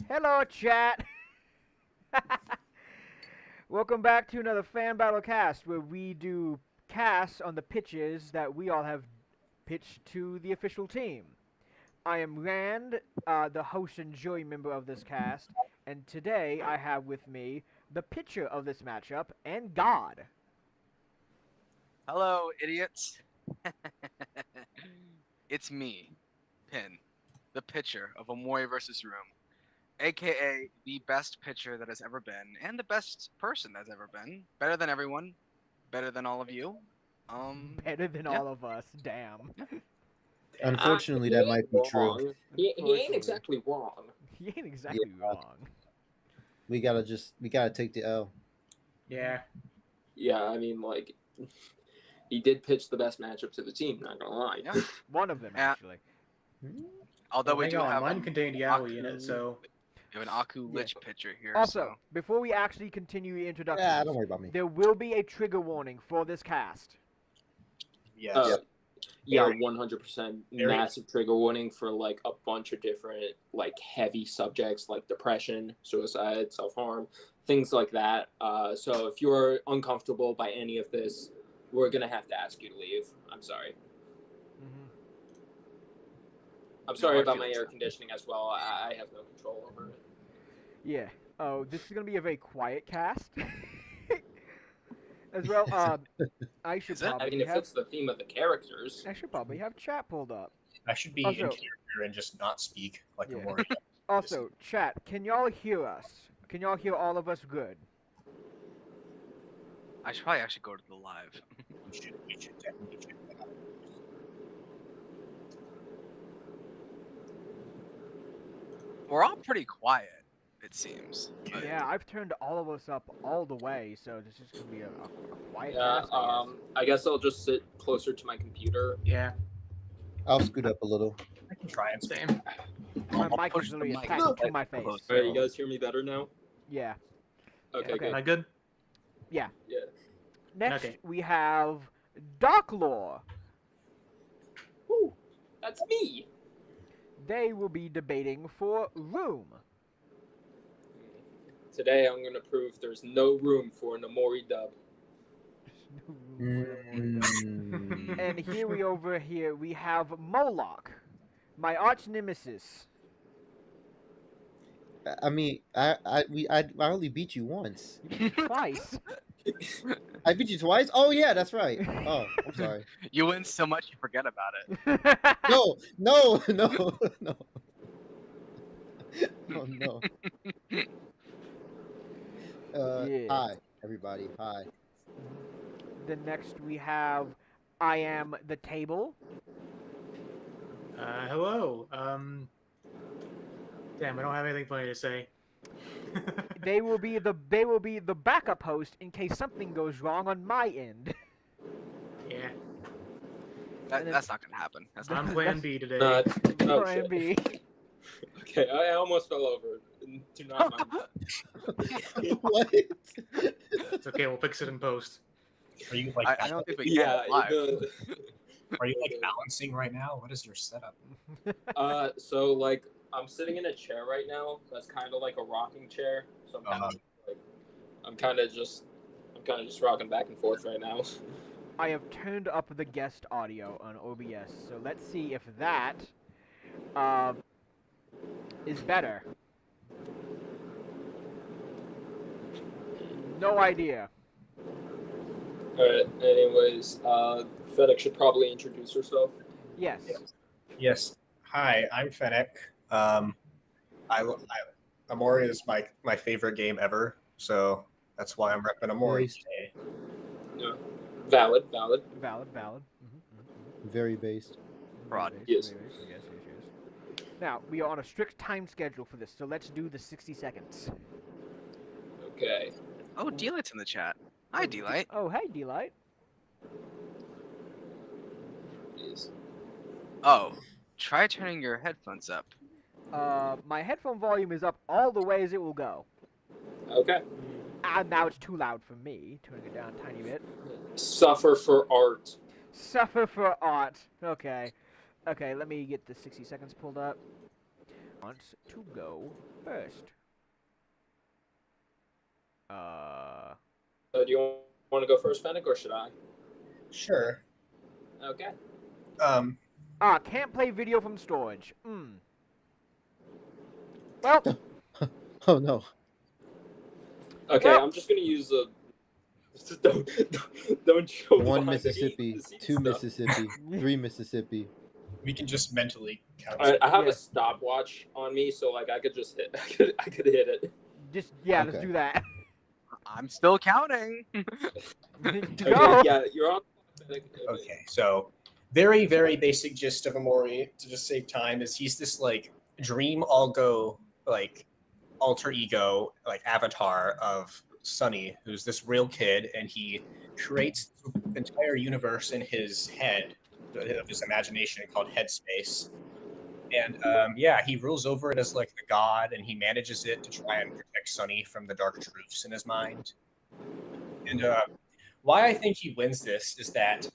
Hello, chat. Welcome back to another fan battle cast where we do casts on the pitches that we all have pitched to the official team. I am Rand, the host and jury member of this cast, and today I have with me the pitcher of this matchup and God. Hello, idiots. It's me, Pin, the pitcher of Omori versus Room, aka the best pitcher that has ever been, and the best person that's ever been. Better than everyone, better than all of you. Better than Yeah. all of us, damn. Unfortunately, He that ain't might be true. wrong. He ain't Unfortunately. exactly wrong. He ain't exactly wrong. We gotta take the L. Yeah. Yeah, I mean, like, he did pitch the best matchup to the team, not gonna lie. Yeah. One of them, Yeah. actually. Although we Hang do on, have mine contained Yaoi in it, so we have an Aku Lich pitcher here. Also, before we actually continue the introductions, Yeah, don't worry about me. there will be a trigger warning for this cast. yes. Yeah, Very- 100% very- massive trigger warning for, like, a bunch of different, like, heavy subjects like depression, suicide, self-harm, things like that. So if you're uncomfortable by any of this, we're gonna have to ask you to leave. I'm sorry. Mm-hmm. I'm sorry hard about my feelings air now. conditioning as well. I have no control over it. Yeah. Oh, this is gonna be a very quiet cast. As well, I should Is it? I I probably mean, it have. fits the theme of the characters. I should probably have chat pulled up. I should be Also- in character and just not speak like Yeah. a warrior. Also, chat, can y'all hear us? Can y'all hear all of us good? I should probably actually go to the live. We should definitely check that out. We're all pretty quiet, it seems. But Yeah, I've turned all of us up all the way, so this is gonna be a quiet Yeah, cast. I guess. I guess I'll just sit closer to my computer. Yeah, I'll scoot up a little. I can try and same. My I'll mic push is the literally mic attached to right my face. close. So, Alright, you guys hear me better now? yeah. Okay, Okay. Am good. I good? Yeah. Next, Okay. we have Dark Lore. Woo, that's me. They will be debating for Room. Today I'm gonna prove there's no room for an Omori dub. Mm. And here we have Moloch, my arch nemesis. I mean, I only beat you once. Twice. I beat you twice. Oh yeah, that's right. Oh, I'm sorry. You win so much you forget about it. No, no, no, no. Oh no. Yeah. Hi, everybody. Hi. Then next we have I Am the Table. Hello. Damn, I don't have anything funny to say. They will be the backup host in case something goes wrong on my end. Yeah, That's not gonna happen. That's not I'm Plan B today. Oh, Plan shit. B. Okay, I almost fell over. Do not mind. What? It's okay, we'll fix it in post. Are you like I don't think we can Yeah, live. are you like balancing right now? What is your setup? So like I'm sitting in a chair right now. That's kind of like a rocking chair. So I'm kind of just rocking back and forth right now. I have turned up the guest audio on OBS, so let's see if that is better. No idea. All right. Anyways, FedEx should probably introduce herself. Yes. Yes. Hi, I'm Fennec. Omori is my favorite game ever, so that's why I'm repping Omori Based. today. Yeah. Valid. Valid. Mm-hmm. Very based. Fraud. Yes. Yes. Now we are on a strict time schedule for this, so let's do the 60 seconds. Okay. Oh, D-Light's in the chat. Hi, D-Light. Oh, hey, D-Light. Yes. Oh, try turning your headphones up. My headphone volume is up all the way as it will go. Okay. And now it's too loud for me. Turning it down a tiny bit. Suffer for art. Suffer for art. Okay. Okay, let me get the 60 seconds pulled up. wants to go first? Do you want to go first, Fennec, or should I? Sure. Okay. Can't play video from storage. Well, Oh no. Okay, Well- I'm just gonna use a. Don't show One behind the Mississippi, scenes two stuff. Mississippi, three Mississippi. We can just mentally count. All right, I have Yeah. a stopwatch on me, so like I could just hit. I could hit it. just let's Okay. do that. I'm still counting. Go. Okay, yeah, you're on. Okay, so very, very basic gist of Omori, to just save time, is he's this like dream algo, like alter ego, like avatar of Sunny, who's this real kid, and he creates the entire universe in his head, of his imagination, called Headspace. And yeah, he rules over it as like the god, and he manages it to try and protect Sunny from the dark truths in his mind. And why I think he wins this is that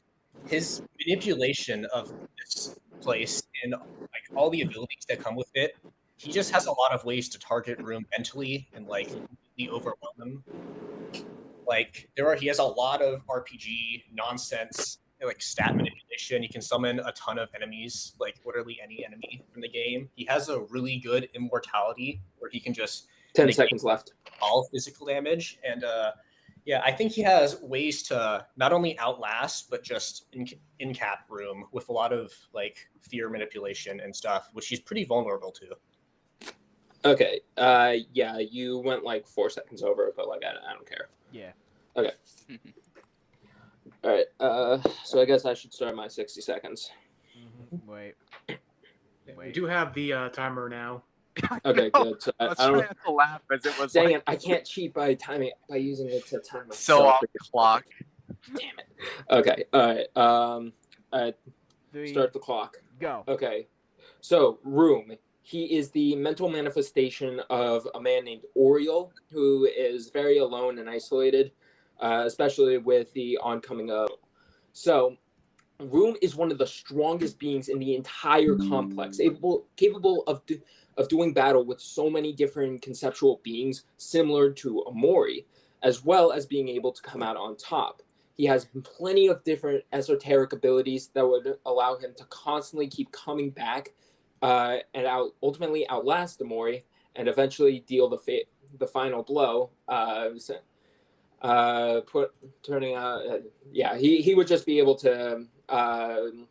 his manipulation of this place and like all the abilities that come with it, he just has a lot of ways to target Room mentally and like completely overwhelm him. Like he has a lot of RPG nonsense, like stat manipulation. He can summon a ton of enemies, like literally any enemy from the game. He has a really good immortality where he can just 10 negate seconds left. all physical damage. And yeah, I think he has ways to not only outlast but just in cap Room with a lot of like fear manipulation and stuff, which he's pretty vulnerable to. Okay. Yeah, you went like 4 seconds over, but like I don't care. Yeah. Okay. All right. So I guess I should start my 60 seconds. Wait. We do have the timer now. Okay, No, good. So I I was don't. trying not to laugh as it was Dang like it! I can't cheat by using it to time myself. so off the clock. Damn it. Okay. All right. 3, Start the clock. go. Okay. So, Room. He is the mental manifestation of a man named Oriole, who is very alone and isolated, especially with the oncoming of. So, Room is one of the strongest beings in the entire complex, capable of doing battle with so many different conceptual beings, similar to Omori, as well as being able to come out on top. He has plenty of different esoteric abilities that would allow him to constantly keep coming back and ultimately outlast Omori and eventually deal the final blow. He would just be able to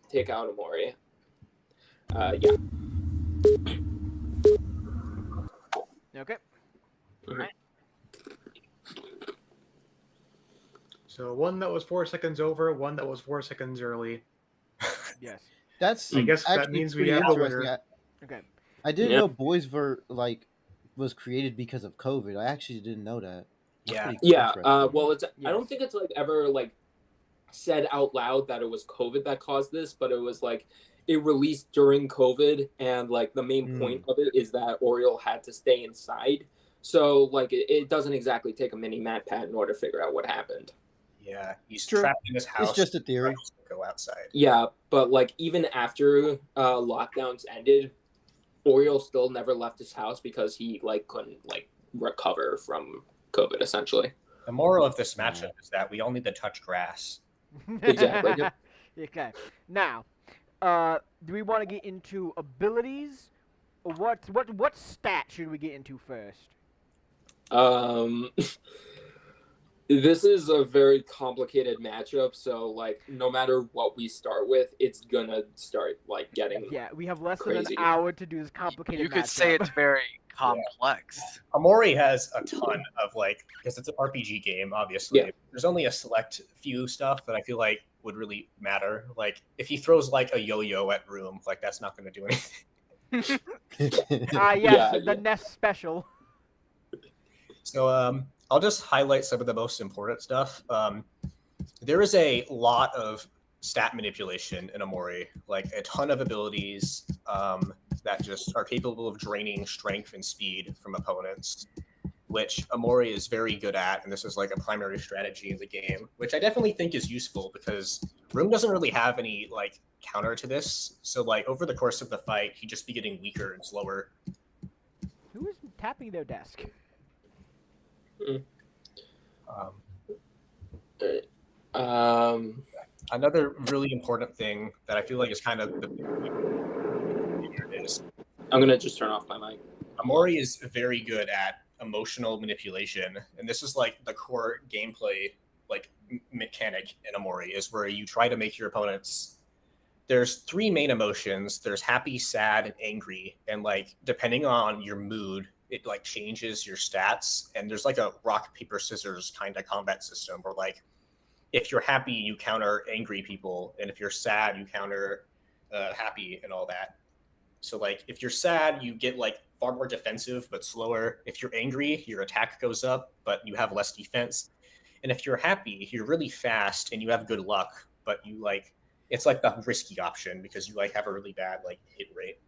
take out Omori. Yeah. Okay. So one that was 4 seconds over, one that was 4 seconds early. Yes. That's I guess that actually means we pretty have a interesting. winner. Okay. I didn't Yeah. know Boys was created because of COVID. I actually didn't know that. That's Yeah. pretty Yeah. interesting. Well, it's. I Yes. don't think it's like ever like said out loud that it was COVID that caused this, but it was like it released during COVID, and like the main point of it is that Oriole had to stay inside. So like it doesn't exactly take a mini MatPat in order to figure out what happened. Yeah, he's True. trapped in his house. It's just a theory. Go outside. Yeah, but like even after lockdowns ended, Oriole still never left his house because he like couldn't like recover from COVID essentially. The moral of this matchup is that we all need to touch grass. Exactly. Yep. Okay. Now, do we want to get into abilities? Or what stat should we get into first? This is a very complicated matchup, so like no matter what we start with, it's gonna start like getting Yeah, we have less than Crazy. an hour to do this complicated. You could say matchup. it's very complex. Omori has a ton of like, because it's an RPG game, obviously. Yeah. There's only a select few stuff that I feel like would really matter. Like if he throws like a yo-yo at Room, like that's not going to do anything. Yes, Yeah, the yeah. Nest special. So I'll just highlight some of the most important stuff. There is a lot of stat manipulation in Omori, like a ton of abilities that just are capable of draining strength and speed from opponents, which Omori is very good at, and this is like a primary strategy in the game, which I definitely think is useful because Room doesn't really have any like counter to this. So like over the course of the fight, he'd just be getting weaker and slower. Who is tapping their desk? Um, Um, another really important thing that I feel like is kind of the is I'm gonna just turn off my mic. Omori is very good at emotional manipulation, and this is like the core gameplay like mechanic in Omori is where you try to make your opponents. There's three main emotions. There's happy, sad, and angry, and like depending on your mood, it like changes your stats. And there's like a rock paper scissors kind of combat system where like if you're happy, you counter angry people, and if you're sad, you counter happy and all that. So like if you're sad, you get like far more defensive but slower. If you're angry, your attack goes up, but you have less defense. And if you're happy, you're really fast and you have good luck, but you like it's like the risky option because you like have a really bad like hit rate.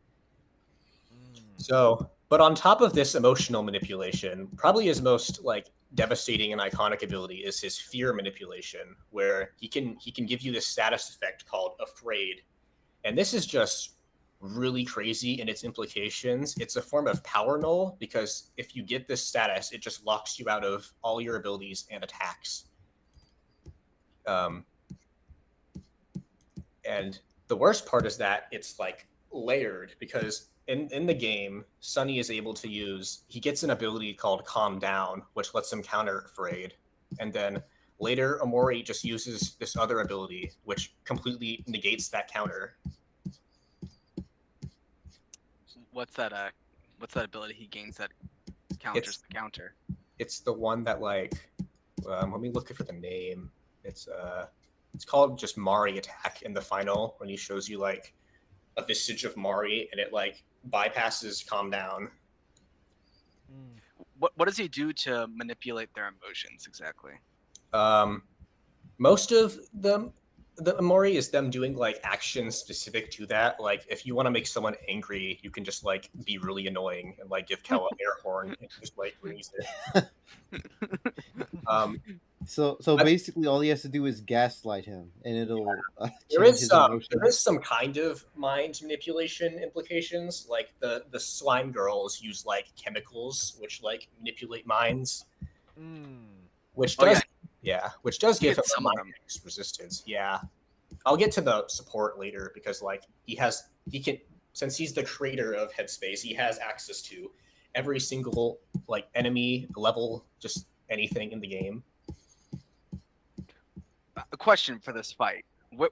So, but on top of this emotional manipulation, probably his most like devastating and iconic ability is his fear manipulation, where he can give you this status effect called afraid. And this is just really crazy in its implications. It's a form of power null because if you get this status, it just locks you out of all your abilities and attacks. And the worst part is that it's like layered because in the game, Sunny is able to use, he gets an ability called Calm Down, which lets him counter Afraid. And then later, Omori just uses this other ability, which completely negates that counter. What's that ability he gains that counters the counter? It's the one that like, let me look for the name. It's called just Mari Attack in the final when he shows you like a vestige of Mari and it like bypasses Calm Down. What does he do to manipulate their emotions exactly? Most of the Omori is them doing like actions specific to that. Like if you want to make someone angry, you can just like be really annoying and like give Kel an air horn and just like release it. So basically, all he has to do is gaslight him, and it'll there change is his some emotions. there is some kind of mind manipulation implications. Like the slime girls use like chemicals which like manipulate minds, which does which does give him some a of them. mind resistance. Yeah, I'll get to the support later because like he can since he's the creator of Headspace, he has access to every single like enemy level, just anything in the game. A question for this fight: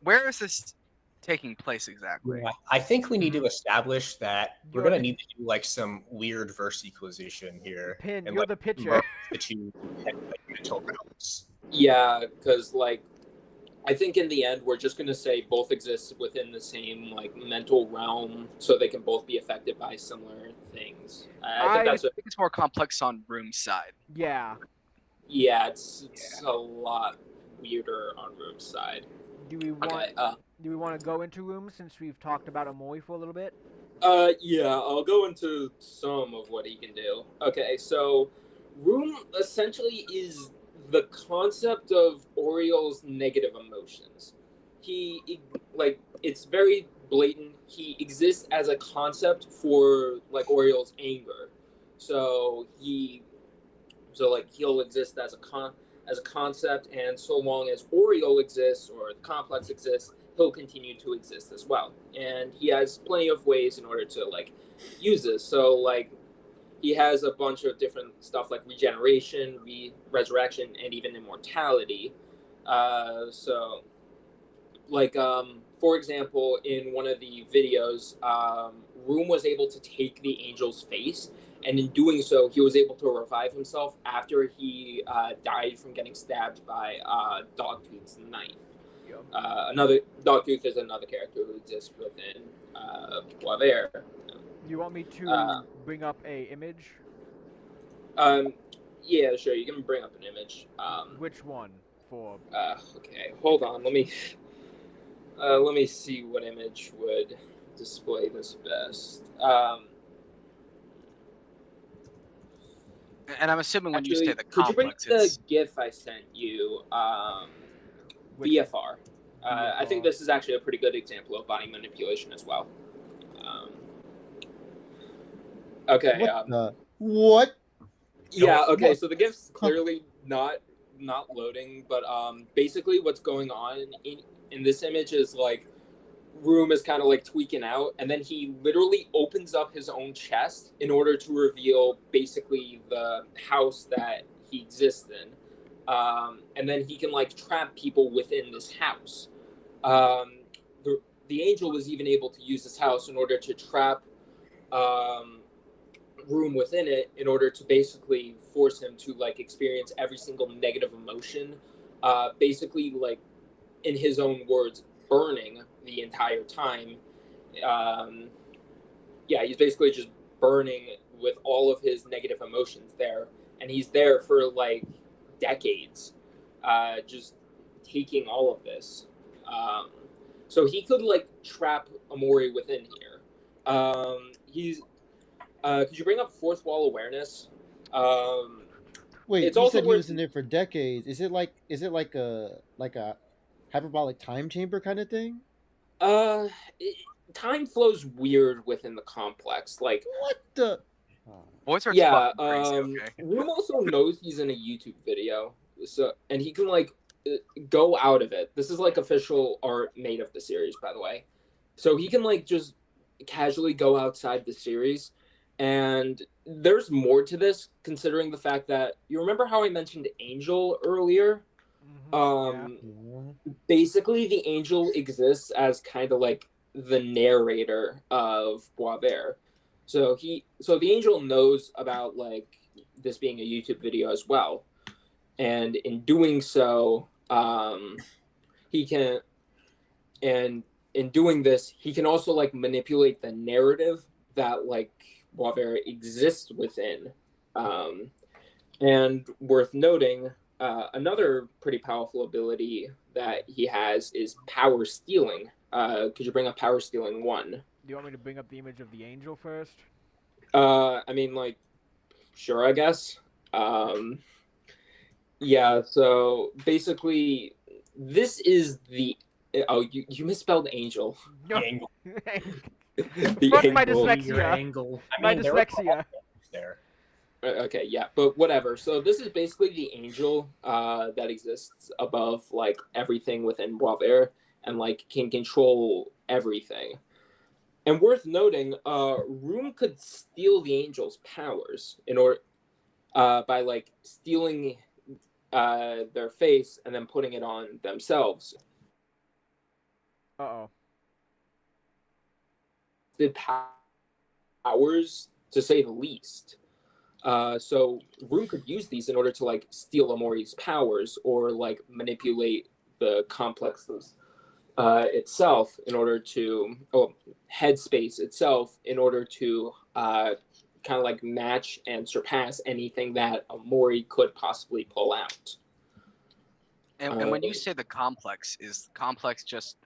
where is this taking place exactly? Yeah, I think we need to establish that we're gonna need to do like some weird verse equalization here. Pin, and you're like, the pitcher. merge the two like, mental realms. Yeah, because like I think in the end we're just gonna say both exist within the same like mental realm, so they can both be affected by similar things. I think think it's more complex on Room's side. Yeah. Yeah, it's a lot weirder on Room's side. Do we want Okay, do we want to go into Room since we've talked about Omori for a little bit? yeah, I'll go into some of what he can do. Okay, so Room essentially is the concept of Oriel's negative emotions. He like it's very blatant. He exists as a concept for like Oriel's anger. So he'll exist as a concept, and so long as Oriole exists or the complex exists, he'll continue to exist as well. And he has plenty of ways in order to like use this. So like he has a bunch of different stuff like regeneration, resurrection, and even immortality. So like for example, in one of the videos, Room was able to take the angel's face, and in doing so, he was able to revive himself after he died from getting stabbed by Dogtooth's knife. Another Dogtooth is another character who exists within Boisvert. You want me to bring up a image? Yeah, sure. You can bring up an image. Which one for? Okay, hold on. Let me see what image would display this best. And I'm assuming when Actually, you say the could you bring complex, the it's GIF I sent you? Which VFR. I think this is actually a pretty good example of body manipulation as well. Okay. What? Yeah. Okay. What? So the GIF's clearly not loading, but basically what's going on in this image is like Room is kind of like tweaking out, and then he literally opens up his own chest in order to reveal basically the house that he exists in, and then he can like trap people within this house. The angel was even able to use this house in order to trap Room within it, in order to basically force him to like experience every single negative emotion, basically like in his own words, burning the entire time. Yeah, he's basically just burning with all of his negative emotions there, and he's there for like decades, just taking all of this. So he could like trap Omori within here. He's. Could you bring up fourth wall awareness? Wait, It's you also said he worth. was in there for decades. Is it like a hyperbolic time chamber kind of thing? Uh, time flows weird within the complex. Like, What the? Boys are yeah. fucking crazy. Okay. Room also knows he's in a YouTube video, so and he can like go out of it. This is like official art made of the series, by the way. So he can like just casually go outside the series, and there's more to this considering the fact that you remember how I mentioned Angel earlier. Basically the angel exists as kind of like the narrator of Boisvert. So the angel knows about like this being a YouTube video as well, and in doing so, he can, and in doing this, he can also like manipulate the narrative that like Boisvert exists within. And worth noting, another pretty powerful ability that he has is power stealing. Could you bring up power stealing 1? Do you want me to bring up the image of the angel first? I mean, like, sure, I guess. Yeah, so basically, this is the. Oh, you misspelled angel. No. The angle. Fuck my angle. dyslexia. Your angle. My there were dyslexia. there. Okay, yeah, but whatever. So this is basically the angel that exists above like everything within Boisvert and like can control everything. And worth noting, Room could steal the angel's powers in order by like stealing their face and then putting it on themselves. Uh-oh. The powers, to say the least. So Room could use these in order to like steal Omori's powers or like manipulate the complexes itself in order to headspace itself in order to kind of like match and surpass anything that Omori could possibly pull out. And when you say the complex, is complex just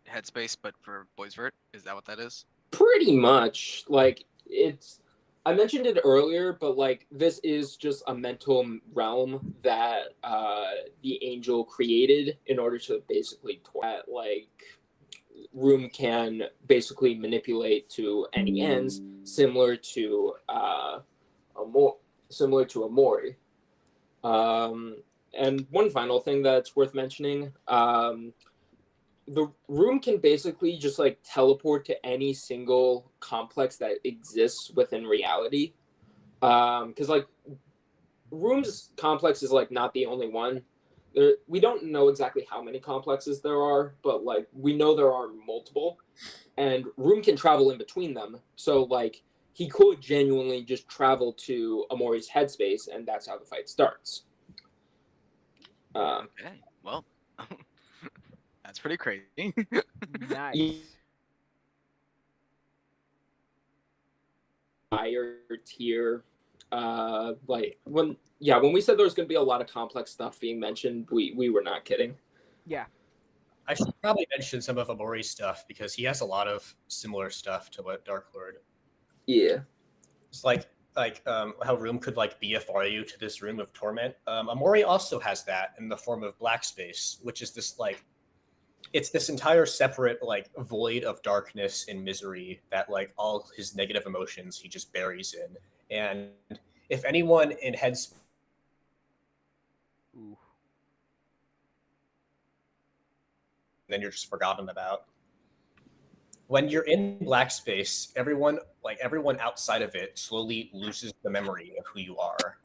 headspace but for Boisvert? Is that what that is? Pretty much. Like it's I mentioned it earlier, but like this is just a mental realm that the angel created in order to basically like Room can basically manipulate to any ends, similar to Omori. And one final thing that's worth mentioning, the Room can basically just like teleport to any single complex that exists within reality. Because like Room's complex is like not the only one. We don't know exactly how many complexes there are, but like we know there are multiple, and Room can travel in between them. So like he could genuinely just travel to Omori's headspace, and that's how the fight starts. Okay, well, that's pretty crazy. Nice. Higher tier, like when we said there was going to be a lot of complex stuff being mentioned, we were not kidding. Yeah. I should probably mention some of Omori's stuff because he has a lot of similar stuff to what Dark Lord. Yeah. It's like how Room could like BFR you to this room of torment. Omori also has that in the form of black space, which is this like it's this entire separate like void of darkness and misery that like all his negative emotions he just buries in. And if anyone in heads Ooh. then you're just forgotten about. When you're in black space, everyone outside of it slowly loses the memory of who you are.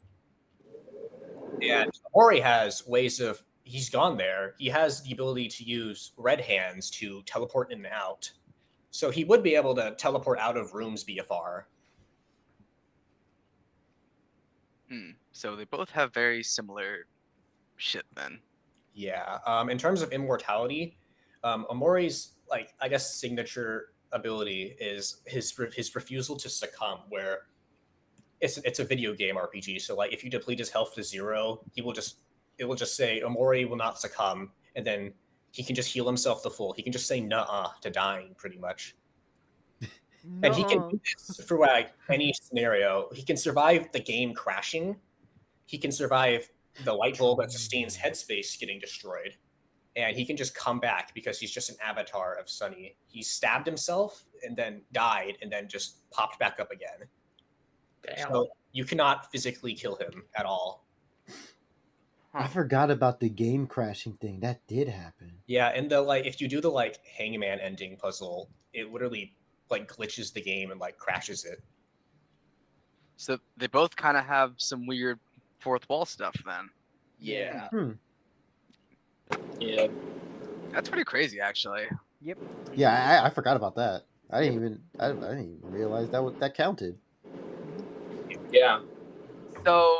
And Ori has ways of he's gone there. He has the ability to use red hands to teleport in and out. So he would be able to teleport out of rooms BFR. So they both have very similar shit then. Yeah. In terms of immortality, Omori's like I guess signature ability is his refusal to succumb, where it's a video game RPG. So like if you deplete his health to 0, it will just say Omori will not succumb, and then he can just heal himself to full. He can just say "nuh-uh" to dying, pretty much. And he can do this for like any scenario. He can survive the game crashing. He can survive the light bulb that sustains headspace getting destroyed. And he can just come back because he's just an avatar of Sunny. He stabbed himself and then died and then just popped back up again. Damn. So you cannot physically kill him at all. I forgot about the game crashing thing. That did happen. Yeah, and the like if you do the like hangman ending puzzle, it literally like glitches the game and like crashes it. So they both kind of have some weird fourth wall stuff then. Yeah. Yeah. That's pretty crazy, actually. Yeah, I forgot about that. I didn't even realize that counted. Yeah. So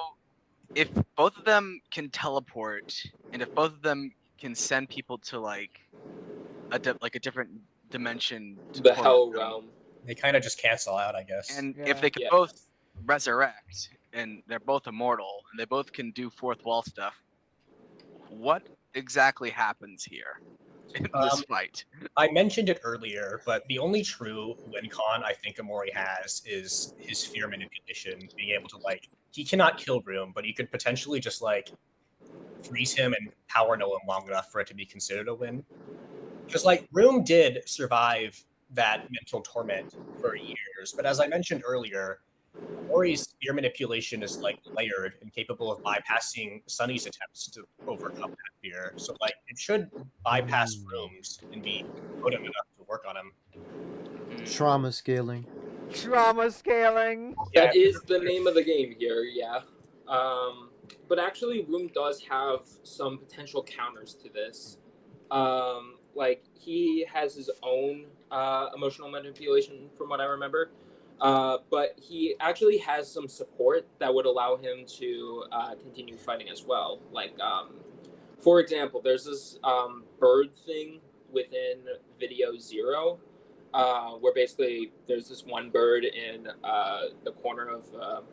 if both of them can teleport, and if both of them can send people to like a different dimension, to The torment Hell them, Realm. They kind of just cancel out, I guess. and Yeah. if they can Yeah. both resurrect, and they're both immortal, and they both can do fourth wall stuff, what exactly happens here in this fight? I mentioned it earlier, but the only true win con I think Omori has is his fear manipulation, being able to like he cannot kill Room, but he could potentially just like freeze him and power no him long enough for it to be considered a win. Because like Room did survive that mental torment for years, but as I mentioned earlier, Omori's fear manipulation is like layered and capable of bypassing Sunny's attempts to overcome that fear. So like it should bypass Rooms and be potent enough to work on him. Trauma scaling. Trauma scaling. That is the name of the game here, yeah. But actually, Room does have some potential counters to this. Like, he has his own emotional manipulation, from what I remember. But he actually has some support that would allow him to continue fighting as well. Like, for example, there's this bird thing within Video Zero, where basically there's this one bird in the corner of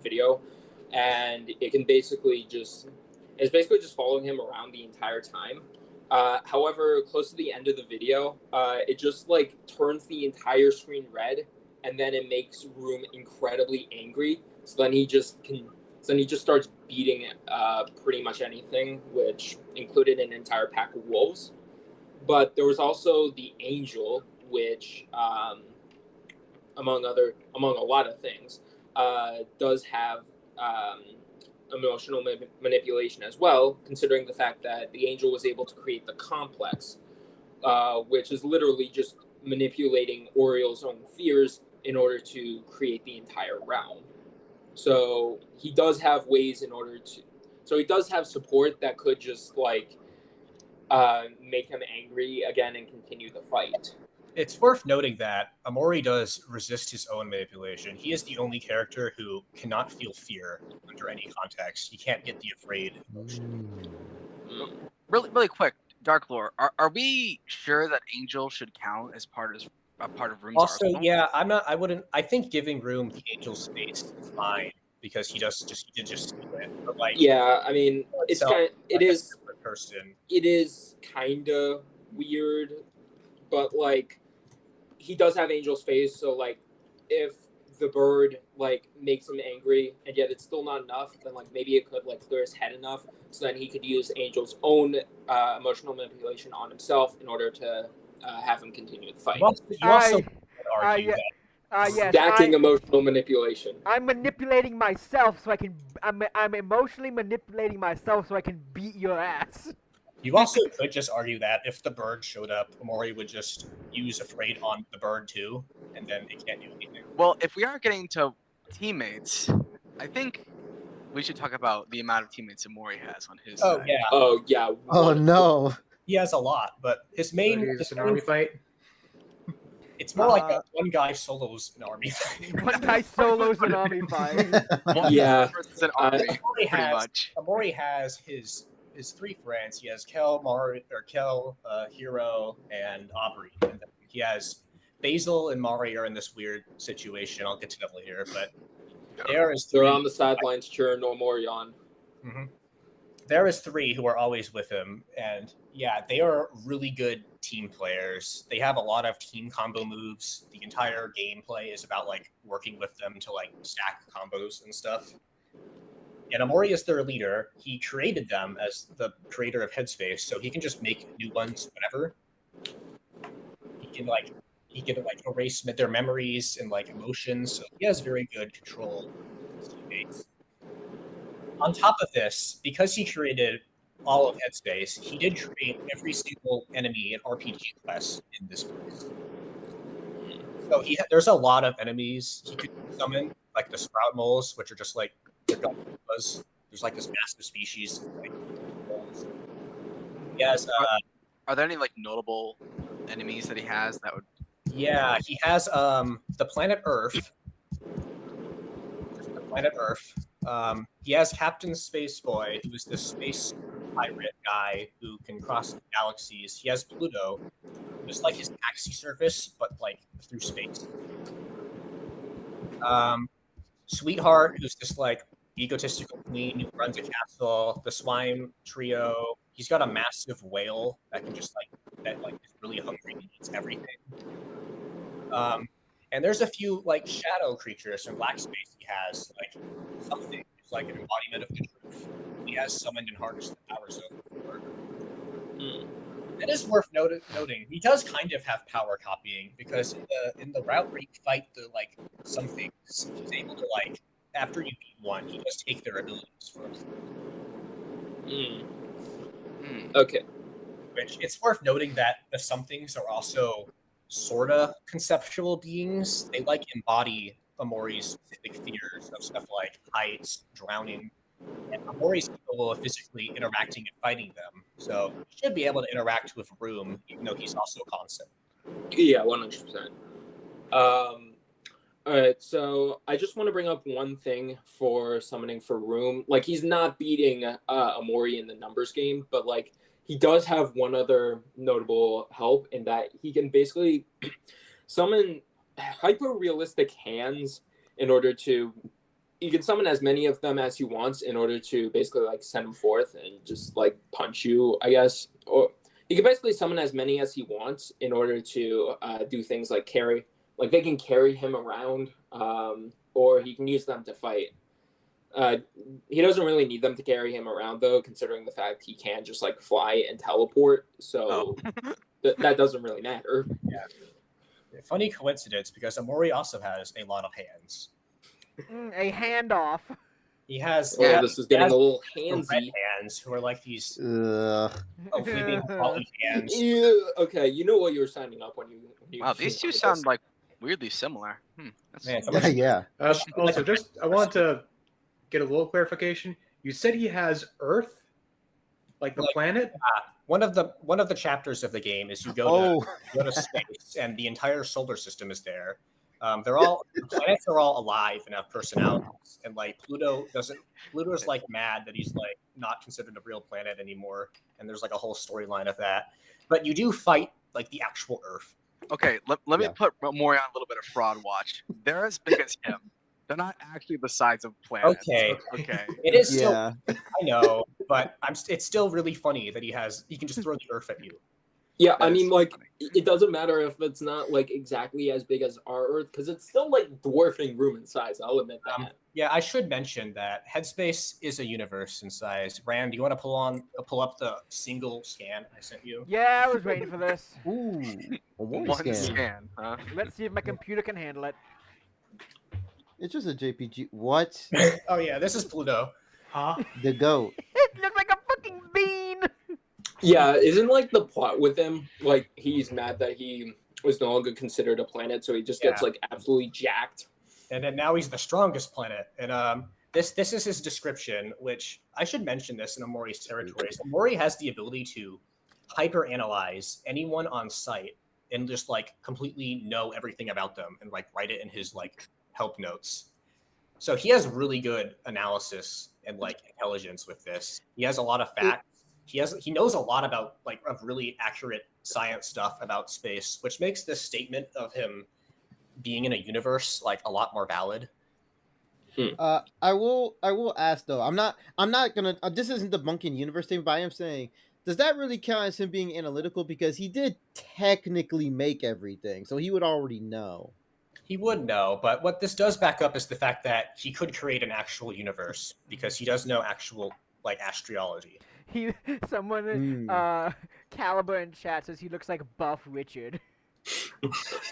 video, and it can basically just following him around the entire time. However, close to the end of the video, it just like turns the entire screen red, and then it makes Room incredibly angry. So then he just starts beating pretty much anything, which included an entire pack of wolves. But there was also the Angel, which, among a lot of things, does have emotional manipulation as well, considering the fact that the Angel was able to create the complex, which is literally just manipulating Oriel's own fears in order to create the entire realm. So he does have ways so he does have support that could just like make him angry again and continue the fight. It's worth noting that Omori does resist his own manipulation. He is the only character who cannot feel fear under any context. He can't get the afraid emotion. Really, really quick, Dark Lore. Are we sure that Angel should count as part of Room's Also, arsenal? yeah, I think giving Room the Angel space is fine because he did just steal it. But like, Yeah, I mean, it's itself, kind. like a separate person. It is kind of weird, but like, he does have Angel's face, so like, if the bird like makes him angry, and yet it's still not enough, then like maybe it could like clear his head enough, so then he could use Angel's own emotional manipulation on himself in order to have him continue the fight. You also I- could argue I- that yes, Stacking emotional manipulation. I'm manipulating myself so I can. I'm emotionally manipulating myself so I can beat your ass. you also could just argue that if the bird showed up, Omori would just use Afraid on the bird too, and then it can't do anything. Well, if we are getting to teammates, I think we should talk about the amount of teammates Omori has on his Oh side. yeah, Oh yeah. Oh no. he has a lot, but his main, Is his this an main army fight? it's more like that one guy solos an army. One guy solos an army fight. One Yeah. versus an army, Omori pretty has much. Omori has his three friends. He has Kel, Hiro, and Aubrey. And then he has Basil and Mari are in this weird situation. I'll get to that later, but there is They're three. on the sidelines cheering Omori on. Mhm. There is three who are always with him, and yeah, they are really good team players. They have a lot of team combo moves. The entire gameplay is about like working with them to like stack combos and stuff. And Omori is their leader. He created them as the creator of Headspace, so he can just make new ones whenever. He can erase their memories and like emotions. So he has very good control of his teammates. On top of this, because he created all of Headspace, he did create every single enemy and RPG quest in this place. So there's a lot of enemies he could summon, like the Sprout Moles, which are just like their Godzillas. There's like this massive species of, like moles. He has, Are there any like notable enemies that he has that would? yeah, he has the planet Earth. The planet Earth. He has Captain Space Boy, who is this space pirate guy who can cross galaxies. He has Pluto, just like his taxi service, but like through space. Sweetheart, who's this like egotistical queen who runs a castle. The Swine Trio. He's got a massive whale that can just is really hungry and eats everything. And there's a few like shadow creatures from Black Space. He has like something. It's like an embodiment of the truth. He has summoned and harnessed the powers of before. It is worth noting he does kind of have power copying because in the route where you fight the like some things, he's able to like after you beat one, he does take their abilities first. Okay. Which it's worth noting that the somethings are also sorta conceptual beings. They like embody Omori's specific fears of stuff like heights, drowning, and Omori's capable of physically interacting and fighting them. So he should be able to interact with Room, even though he's also constant. Yeah, 100%. All right, so I just want to bring up one thing for summoning for Room. Like, he's not beating Omori in the numbers game, but like he does have one other notable help in that he can basically summon hyper-realistic hands in order to... You can summon as many of them as he wants in order to basically like send him forth and just like punch you, I guess. Or he can basically summon as many as he wants in order to do things like carry... Like, they can carry him around, or he can use them to fight. He doesn't really need them to carry him around, though, considering the fact he can just, like, fly and teleport. So that doesn't really matter. Yeah. Funny coincidence, because Omori also has a lot of hands. A handoff. He has... Oh, he has- this is he getting has a little the red handsy. hands, who are like these Ugh. poly hands. Yeah, okay, you know what you were signing up when you Wow, these two sound like weirdly similar. That's Man, Yeah, yeah. Also, I want to get a little clarification. You said he has Earth, like the planet. One of the chapters of the game is you go to space, and the entire solar system is there. The planets are all alive and have personalities, and like Pluto's like mad that he's like not considered a real planet anymore, and there's like a whole storyline of that. But you do fight like the actual Earth. Okay, let me put Mori on a little bit of fraud watch. They're as big as him. They're not actually the size of planets. Okay. Okay. It is Yeah. still, I know, but it's still really funny that he can just throw the Earth at you. Yeah, That I is mean, so like, funny. it doesn't matter if it's not like exactly as big as our Earth, because it's still like dwarfing room in size. I'll admit that. Yeah, I should mention that Headspace is a universe in size. Rand, do you want to pull up the single scan I sent you? Yeah, I was waiting for this. Ooh, Omori One scan. scan, huh? Let's see if my computer can handle it. It's just a JPG. What? Oh yeah, this is Pluto. Huh? The goat. It looks like a fucking bean. Yeah, isn't like the plot with him like he's mad that he was no longer considered a planet, so he just gets Yeah. like absolutely jacked. And then now he's the strongest planet. And this is his description, which I should mention this in Omori's territories. Omori has the ability to hyper analyze anyone on site and just like completely know everything about them and like write it in his like help notes. So he has really good analysis and like intelligence with this. He has a lot of facts. He knows a lot about like of really accurate science stuff about space, which makes this statement of him being in a universe like a lot more valid. I will ask though. I'm not gonna. This isn't debunking universe thing, but I am saying, does that really count as him being analytical? Because he did technically make everything, so he would already know. He would know, but what this does back up is the fact that he could create an actual universe because he does know actual like astrology. Someone, Mm. Caliber in chat says he looks like Buff Richard.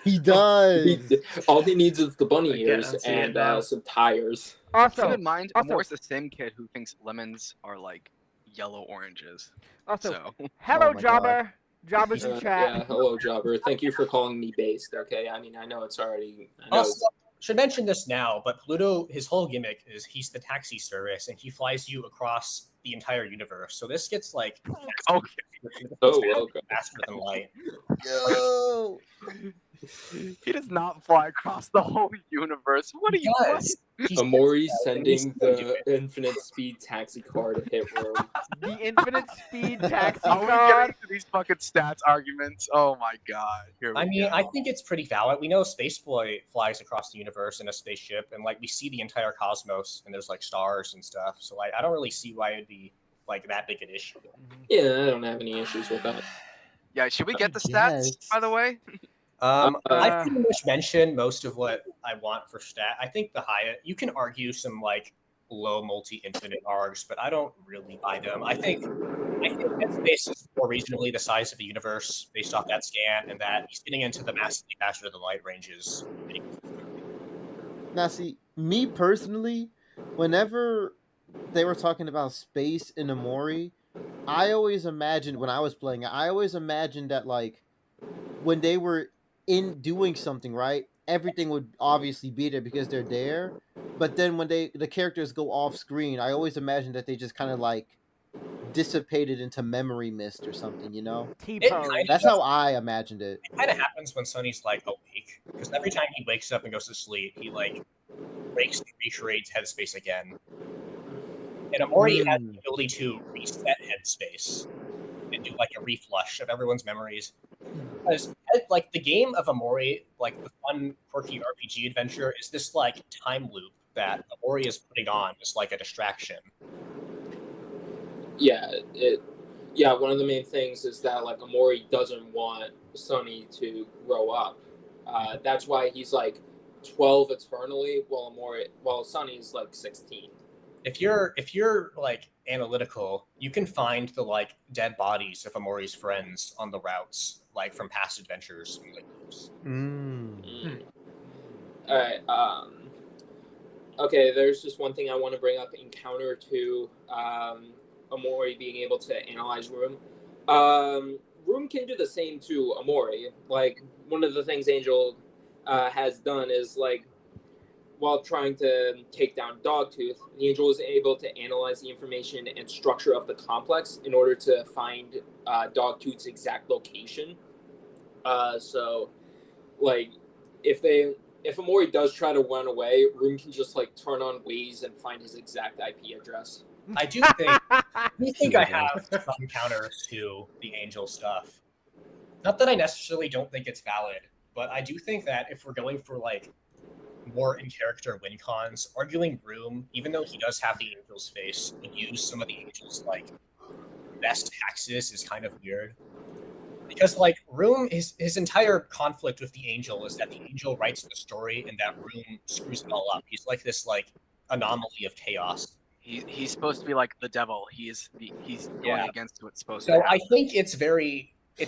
He does. All he needs is the bunny Again, ears I'm seeing it now. and some tires. Keep Also, in mind, also- Amor's the same kid who thinks lemons are like yellow oranges. also, So hello, Oh my God. Jobber. Jobber's in Yeah, chat. hello, Jobber. Thank you for calling me based. Okay, I mean, I know it's already. I know Also, should mention this now, but Pluto, his whole gimmick is he's the taxi service and he flies you across the entire universe. So this gets like okay, okay. faster than light. Yo. he does not fly across the whole universe. What are you? Does. He's Amori he's sending gonna do the infinite speed taxi car to hit room. The infinite speed taxi Are we car. getting into these fucking stats arguments? Oh my god! Here we I mean, go. I think it's pretty valid. We know Spaceboy flies across the universe in a spaceship, and like we see the entire cosmos, and there's like stars and stuff. So like, I don't really see why it'd be like that big an issue. Yeah, I don't have any issues with that. Yeah, should we get the stats? Yes. By the way, I pretty much mentioned most of what I want for stat. I think the high, you can argue some like low multi-infinite args, but I don't really buy them. I think Headspace is more reasonably the size of the universe based off that scan, and that he's getting into the massively faster than light ranges. Now, see, me personally, whenever they were talking about space in Omori, I always imagined when I was playing it, I always imagined that like when they were in doing something, right, everything would obviously be there because they're there. But then when the characters go off screen, I always imagined that they just kind of like dissipated into memory mist or something, you know? T-pose. That's how I imagined it. It kind of happens when Sonny's like awake, because every time he wakes up and goes to sleep, he like breaks and recreates Headspace again. And Omori has the ability to reset Headspace and do like a reflush of everyone's memories. Because like the game of Omori, like the fun, quirky RPG adventure, is this like time loop that Omori is putting on as like a distraction. Yeah, one of the main things is that like Amori doesn't want Sonny to grow up. That's why he's like 12 eternally, while Sonny's like 16. If you're like analytical, you can find the like dead bodies of Amori's friends on the routes, like from past adventures. All right. Okay. There's just one thing I want to bring up in counter to Omori being able to analyze Room. Room can do the same to Omori. Like one of the things Angel has done is like while trying to take down Dogtooth, the Angel is able to analyze the information and structure of the complex in order to find Dogtooth's exact location. So, like, if Omori does try to run away, Room can just like turn on Waze and find his exact IP address. I do think I have some counters to the Angel stuff. Not that I necessarily don't think it's valid, but I do think that if we're going for like more in character win cons, arguing Room, even though he does have the Angel's face, and use some of the Angel's like best axis is kind of weird. Because like Room, his entire conflict with the Angel is that the Angel writes the story and that Room screws it all up. He's like this like anomaly of chaos. He's supposed to be like the devil. He's going against what's supposed to So happen. I think it's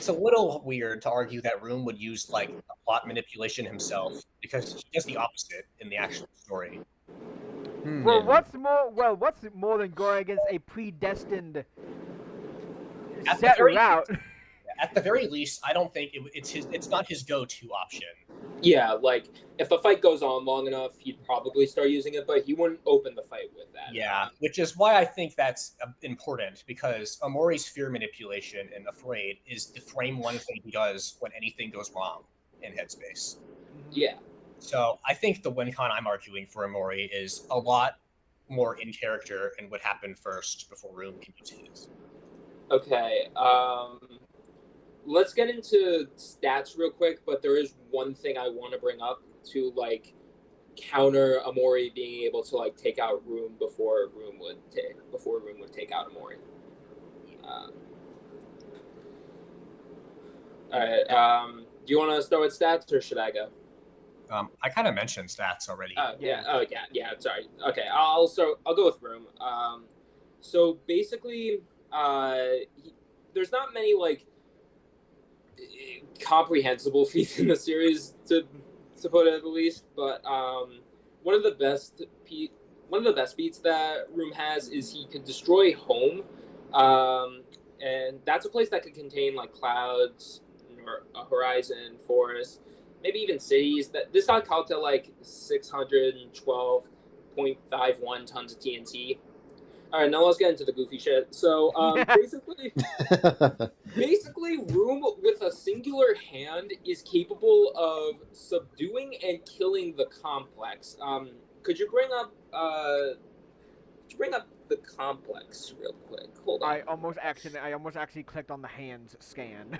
a little weird to argue that Room would use like a plot manipulation himself because he does the opposite in the actual story. Well, Yeah. what's more than going against a predestined At the set very- route? At the very least, I don't think it's not his go-to option. Yeah, like if the fight goes on long enough, he'd probably start using it, but he wouldn't open the fight with that. Yeah, which is why I think that's important because Omori's fear manipulation in Afraid is the frame one thing he does when anything goes wrong in Headspace. Yeah. So I think the win con I'm arguing for Omori is a lot more in character and would happen first before Room can use his. Okay. Let's get into stats real quick, but there is one thing I want to bring up to like counter Omori being able to like take out Room before Room would take out Omori. All right. Do you want to start with stats or should I go? I kind of mentioned stats already. Yeah. Oh, yeah. Sorry. Okay. I'll go with Room. So basically, there's not many like comprehensible feats in the series to put it at the least, but one of the best feats that Room has is he can destroy home, and that's a place that could contain like clouds, or a horizon, forest, maybe even cities. That this got calced at like 612.51 tons of TNT. All right, now let's get into the goofy shit. So basically, Room with a singular hand is capable of subduing and killing the complex. Could you bring up the complex real quick? Hold on. I almost actually clicked on the hands scan.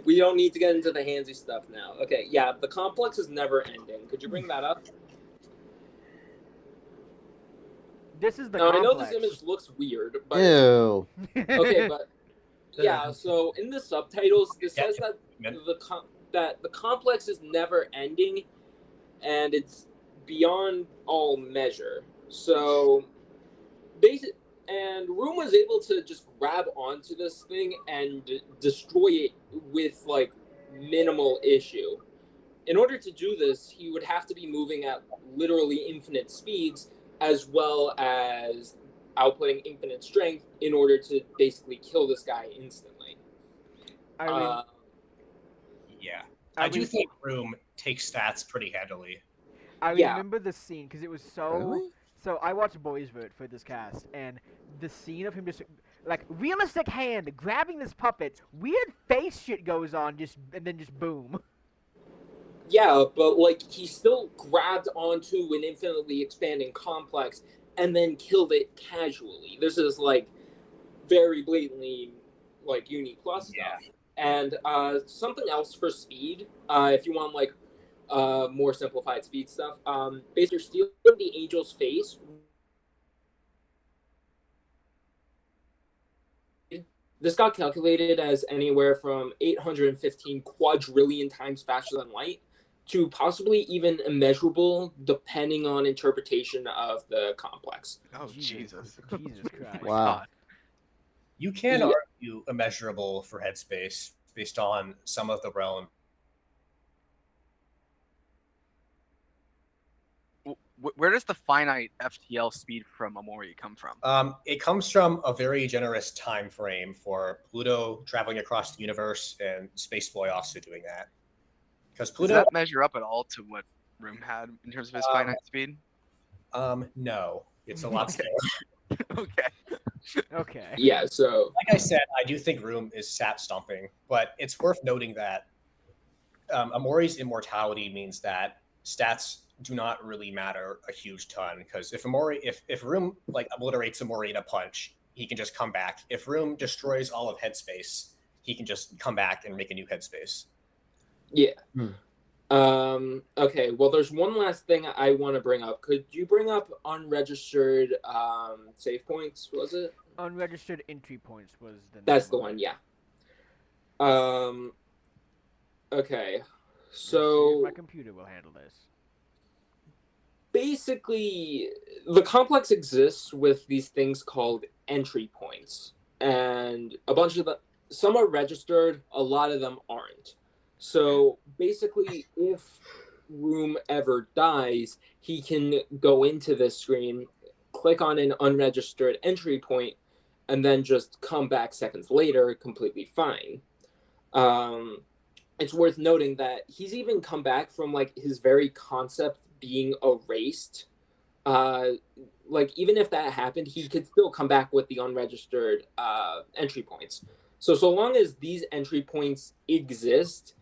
We don't need to get into the handsy stuff now. Okay, yeah, the complex is never ending. Could you bring that up? This is the Now, complex. I know this image looks weird, but Ew. okay, but yeah. So in the subtitles, it says that the complex is never ending, and it's beyond all measure. So, and Room was able to just grab onto this thing and destroy it with like minimal issue. In order to do this, he would have to be moving at literally infinite speeds, as well as outputting infinite strength in order to basically kill this guy instantly. I do think Room takes stats pretty handily. I Yeah. remember the scene because it was so. Really? So I watched Boys Vote for this cast, and the scene of him just like realistic hand grabbing this puppet, weird face shit goes on, and then just boom. Yeah, but like he still grabbed onto an infinitely expanding complex and then killed it casually. This is like very blatantly like Uni Plus stuff. And something else for speed, if you want like more simplified speed stuff, basically stealing the angel's face. This got calculated as anywhere from 815 quadrillion times faster than light to possibly even immeasurable, depending on interpretation of the complex. Oh, Jesus. Jesus Christ. Wow. You can argue immeasurable for Headspace based on some of the realm. Where does the finite FTL speed from Omori come from? It comes from a very generous time frame for Pluto traveling across the universe and Space Boy also doing that. Because Does Pluto, that measure up at all to what Room had in terms of his finite speed? no, it's a lot slower. Okay. Okay. Yeah, so Like I said, I do think Room is stat stomping, but it's worth noting that Omori's immortality means that stats do not really matter a huge ton. Because if Room like obliterates Omori in a punch, he can just come back. If Room destroys all of Headspace, he can just come back and make a new Headspace. yeah. Okay, well, there's one last thing I want to bring up. Could you bring up unregistered save points, was it? Unregistered entry points was the. That's the one, yeah. Okay. Let's see So if my computer will handle this. basically, the complex exists with these things called entry points, and a bunch of some are registered, a lot of them aren't. So basically, if Room ever dies, he can go into this screen, click on an unregistered entry point, and then just come back seconds later completely fine. Um, it's worth noting that he's even come back from like his very concept being erased. Uh, like even if that happened, he could still come back with the unregistered entry points. So long as these entry points exist,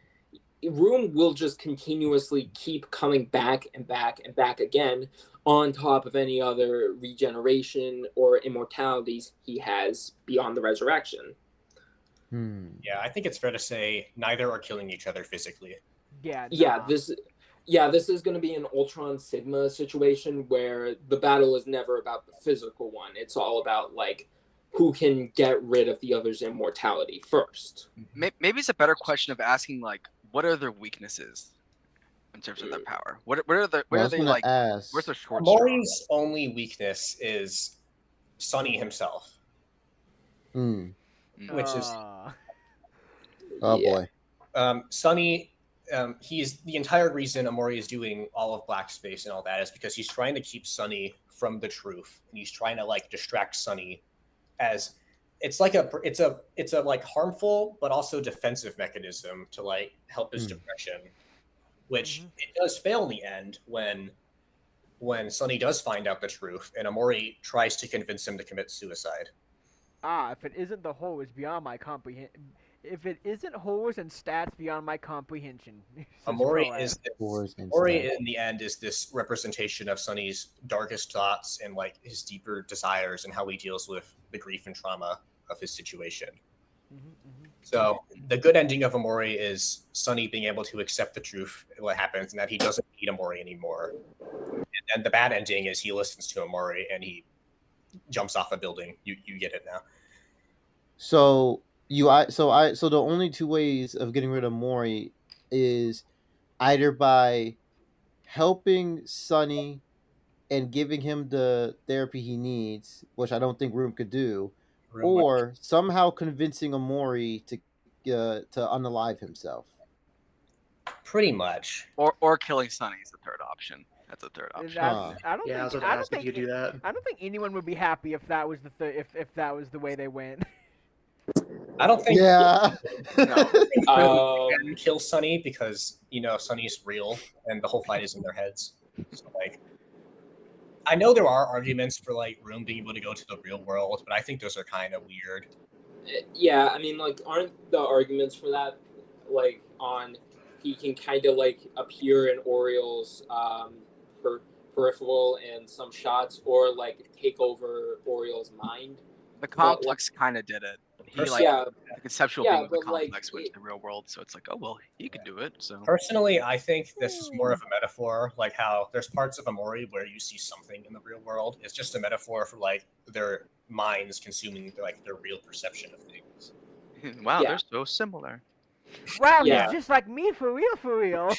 Room will just continuously keep coming back and back and back again, on top of any other regeneration or immortalities he has beyond the resurrection. Yeah, I think it's fair to say neither are killing each other physically. Yeah, Yeah, nah. this is going to be an Ultron Sigma situation where the battle is never about the physical one. It's all about like who can get rid of the other's immortality first. Maybe it's a better question of asking like, what are their weaknesses in terms of their power? What are the Well, I where are was they gonna like? ask. Where's their short straw? Omori's only weakness is Sunny himself, Hmm. which is Oh Yeah. boy. Sunny. He's the entire reason Omori is doing all of Black Space and all that is because he's trying to keep Sunny from the truth, and he's trying to like distract Sunny, as it's like it's a like harmful but also defensive mechanism to like help his depression, which it does fail in the end when Sunny does find out the truth, and Omori tries to convince him to commit suicide. If it isn't the hole, it's beyond my comprehension. If it isn't holes and stats beyond my comprehension. Omori is Wars and Omori stuff. in the end is this representation of Sunny's darkest thoughts and like his deeper desires and how he deals with the grief and trauma of his situation. So the good ending of Omori is Sunny being able to accept the truth, what happens, and that he doesn't need Omori anymore. And then the bad ending is he listens to Omori and he jumps off a building. You get it now. So so the only two ways of getting rid of Mori is either by helping Sunny and giving him the therapy he needs, which I don't think Room could do, or somehow convincing Omori to unalive himself. Pretty much. Or killing Sunny is the third option. That's the third option. I don't Yeah, I was think. gonna I don't ask if think you do that. I don't think anyone would be happy if that was if that was the way they went. I don't think Yeah. can kill Sunny because Sunny's real and the whole fight is in their heads. So like, I know there are arguments for like Room being able to go to the real world, but I think those are kind of weird. Yeah, I mean, like, aren't the arguments for that like on he can kind of like appear in Oriel's peripheral in some shots, or like take over Oriel's mind? The complex kind of did it. He like the conceptual being of the complex went to the real world, so it's like, oh well, he could do it. So personally, I think this is more of a metaphor, like how there's parts of Omori where you see something in the real world. It's just a metaphor for like their minds consuming like their real perception of things. Wow, they're so similar. Wow, he's just like me for real, for real.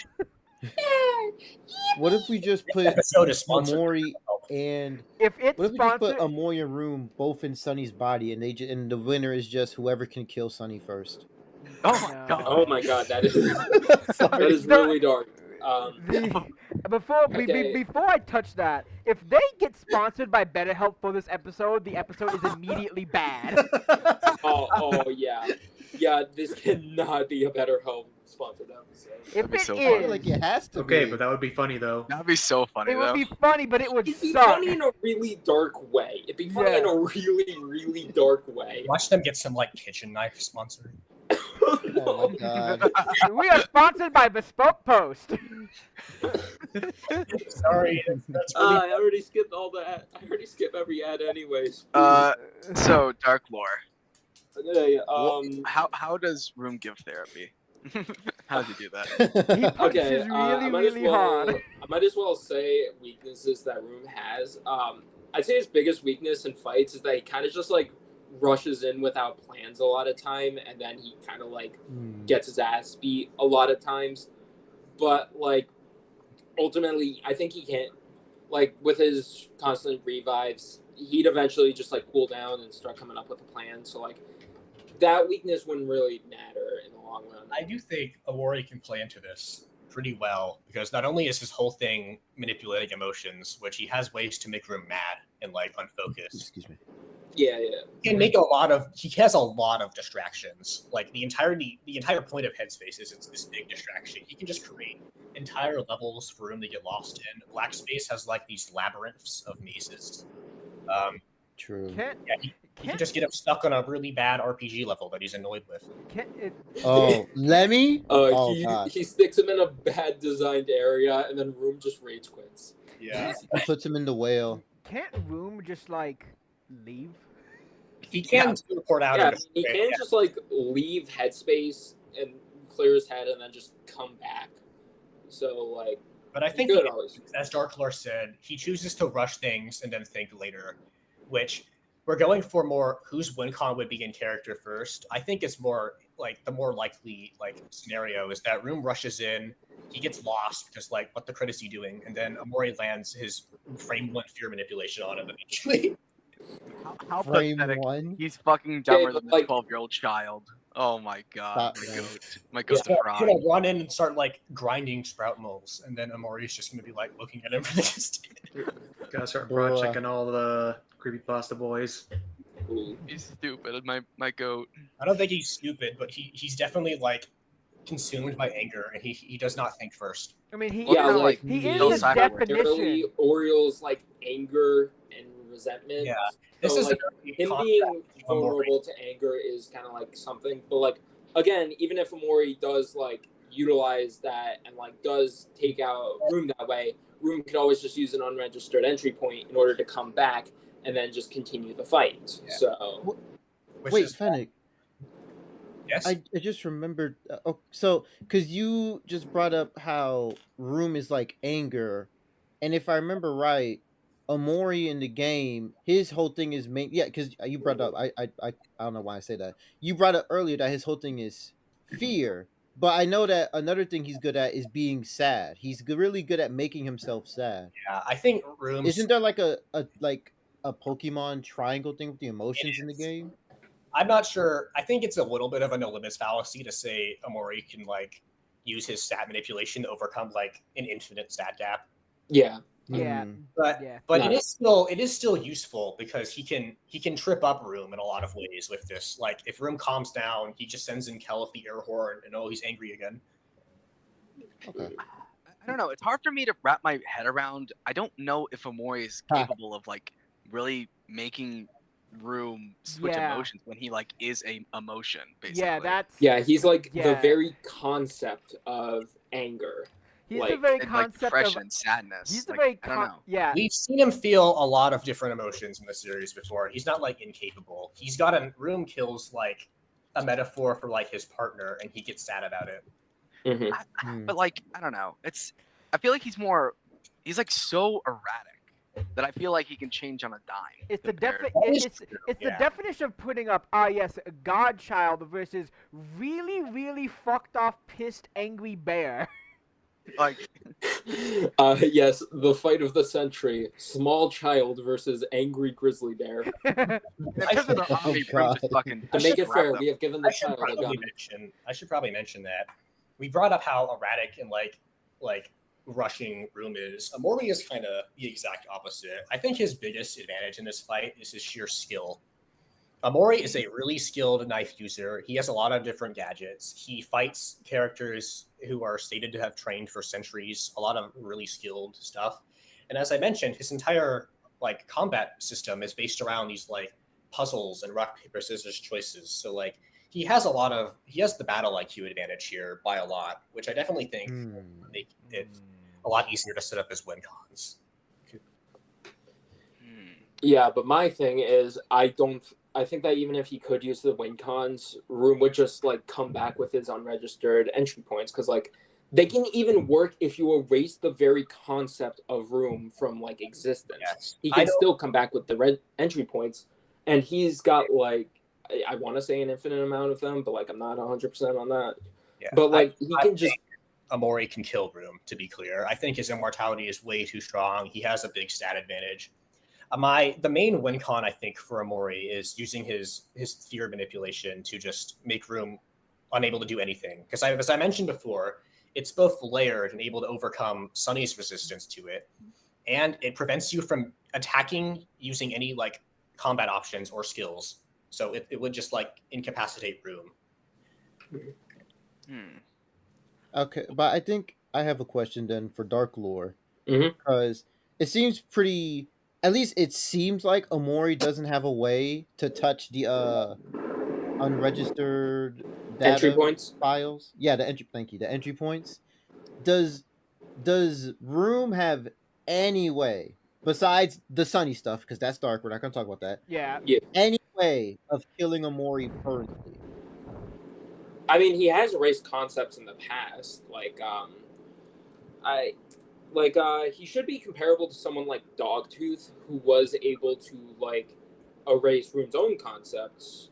What if we just put Omori and if it's what if we just put sponsored, Omori and Room both in Sunny's body, and and the winner is just whoever can kill Sunny first? Oh my god! Oh my god, that is really dark. Before I touch that, if they get sponsored by BetterHelp for this episode, the episode is immediately bad. Oh yeah. This cannot be a BetterHelp sponsored episode. If it so is, Like it has to Okay, be. but that would be funny though. That'd be so funny. it would be funny, but it would It'd be suck. funny in a really dark way. It'd be funny in a really, really dark way. Watch them get some like kitchen knife sponsored. Oh my god. We are sponsored by Bespoke Post. Sorry, that's really I already skipped all that. I already skipped every ad anyways. So dark lore. Okay, How does Room give therapy? How does he do that? He punches really hard. I might as well say weaknesses that Room has. I'd say his biggest weakness in fights is that he kind of just like rushes in without plans a lot of time, and then he kind of like Hmm. gets his ass beat a lot of times. But like ultimately, I think he can't, like with his constant revives, he'd eventually just like cool down and start coming up with a plan. So like that weakness wouldn't really matter in the long run. I do think Omori can play into this pretty well because not only is his whole thing manipulating emotions, which he has ways to make Room mad and like unfocused. Excuse me. Yeah. He has a lot of distractions. Like the entire point of Headspace is it's this big distraction. He can just create entire levels for Room to get lost in. Black Space has like these labyrinths of mazes. True. Can't Yeah, he can can't just get him stuck on a really bad RPG level that he's annoyed with. can't it, Oh, Lemmy? Oh god. He sticks him in a bad designed area, and then Room just rage quits. Yeah, He puts him in the whale. can't Room just like leave? he can report out. Yeah, in a he way, can't just like leave Headspace and clear his head and then just come back. So like, But I think, good always. as Darklore said, he chooses to rush things and then think later, which we're going for more whose WinCon would be in character first. I think it's more like the more likely like scenario is that Room rushes in, he gets lost because like what the crit is he doing, and then Omori lands his frame one fear manipulation on him eventually. How Frame pathetic. one. He's fucking dumber but, than like- a 12-year-old child. Oh my god, Stop, my man. goat. My He's goat's gonna, fried. run in and start like grinding sprout moles, and then Omori's just gonna be like looking at him from the distance. Gotta start Bruh. broad checking all the creepypasta boys. Ooh. He's stupid, my goat. I don't think he's stupid, but he's definitely like consumed by anger, and he does not think first. I mean, he Well, Yeah, is, like he he is goes the cyberward. Literally, definition. Oriole's like anger and resentment. Yeah. This So, is like a him contrast being to Omori. vulnerable to anger is kind of like something. But like again, even if Omori does like utilize that and like does take out Room that way, Room could always just use an unregistered entry point in order to come back and then just continue the fight. Yeah. So Which Wait, is Fennec, yes. I just remembered. So, because you just brought up how Room is like anger, and if I remember right, Omori in the game, his whole thing is main. Yeah, because you brought up. I don't know why I say that. You brought up earlier that his whole thing is fear, but I know that another thing he's good at is being sad. He's really good at making himself sad. Yeah, I think Rooms. Isn't there like a Pokemon triangle thing with the emotions in the game? I'm not sure. I think it's a little bit of a no limits fallacy to say Omori can like use his stat manipulation to overcome like an infinite stat gap. yeah, Yeah, Hmm. But yeah. but No. it is still useful because he can trip up Room in a lot of ways with this. Like if Room calms down, he just sends in Kel with the air horn, and he's angry again. Okay. I don't know. It's hard for me to wrap my head around. I don't know if Omori is Huh. capable of like really making Room switch Yeah. emotions when he like is a emotion. Basically. Yeah, that's yeah, he's like the Yeah. very concept of anger. he's the like- very And, like concept depression of and sadness. he's the like, very I don't know. yeah. We've seen him feel a lot of different emotions in the series before. He's not like incapable. He's got a Room kills like a metaphor for like his partner, and he gets sad about it. Mhm. Hmm. But like I don't know. I feel like he's like so erratic that I feel like he can change on a dime. It's the compared- That is it's true, it's yeah. the definition of putting up yes, a godchild versus really fucked off pissed angry bear. like Yes, the fight of the century: small child versus angry grizzly bear. To in terms of the Oh, army, Room just God. fucking make it grab fair, them. we have given the I should child a probably gun. mention. I should probably mention that we brought up how erratic and like rushing Room is. Omori is kind of the exact opposite. I think his biggest advantage in this fight is his sheer skill. Omori is a really skilled knife user. He has a lot of different gadgets. He fights characters who are stated to have trained for centuries, a lot of really skilled stuff. And as I mentioned, his entire like combat system is based around these like puzzles and rock paper scissors choices. So like he has the battle IQ advantage here by a lot, which I definitely think Hmm. make it a lot easier to set up his win cons. Hmm. Yeah, but my thing is, I think that even if he could use the win cons, Room would just like come back with his unregistered entry points because like they can even work if you erase the very concept of Room from like existence. Yes. He I can don't- still come back with the red entry points, and he's got like I want to say an infinite amount of them, but like I'm not 100% on that. Yeah, But like he I can just think Omori can kill Room. To be clear, I think his immortality is way too strong. He has a big stat advantage. The main win con I think for Omori is using his fear manipulation to just make Room unable to do anything. Because as I mentioned before, it's both layered and able to overcome Sunny's resistance to it, and it prevents you from attacking using any like combat options or skills. So it would just like incapacitate Room. Okay, but I think I have a question then for Dark Lore, Mhm. because it seems pretty. At least it seems like Omori doesn't have a way to touch the unregistered entry data points. files. Yeah, the entry. Thank you. The entry points. Does Room have any way besides the Sunny stuff? Because that's dark. We're not going to talk about that. Yeah. Yeah, Any way of killing Omori permanently? I mean he has erased concepts in the past. Like I like he should be comparable to someone like Dogtooth, who was able to like erase Rune's own concepts.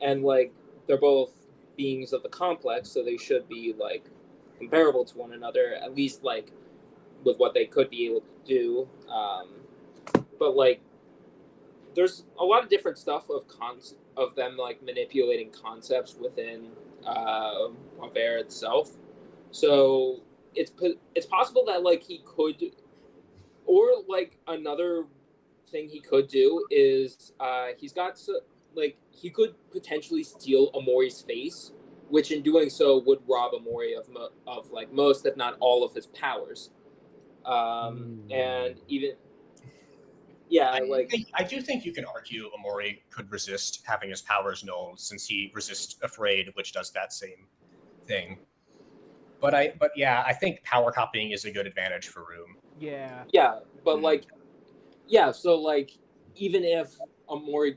And like they're both beings of the complex, so they should be like comparable to one another, at least like with what they could be able to do. But like there's a lot of different stuff of them like manipulating concepts within Aver itself. So it's possible that like he could, or like another thing he could do is he's got like he could potentially steal Omori's face, which in doing so would rob Omori of like most, if not all, of his powers. And even yeah, like I do think you can argue Omori could resist having his powers nulled, since he resists Afraid, which does that same thing. But yeah, I think power copying is a good advantage for Room. Yeah. yeah, but like yeah, so like even if Omori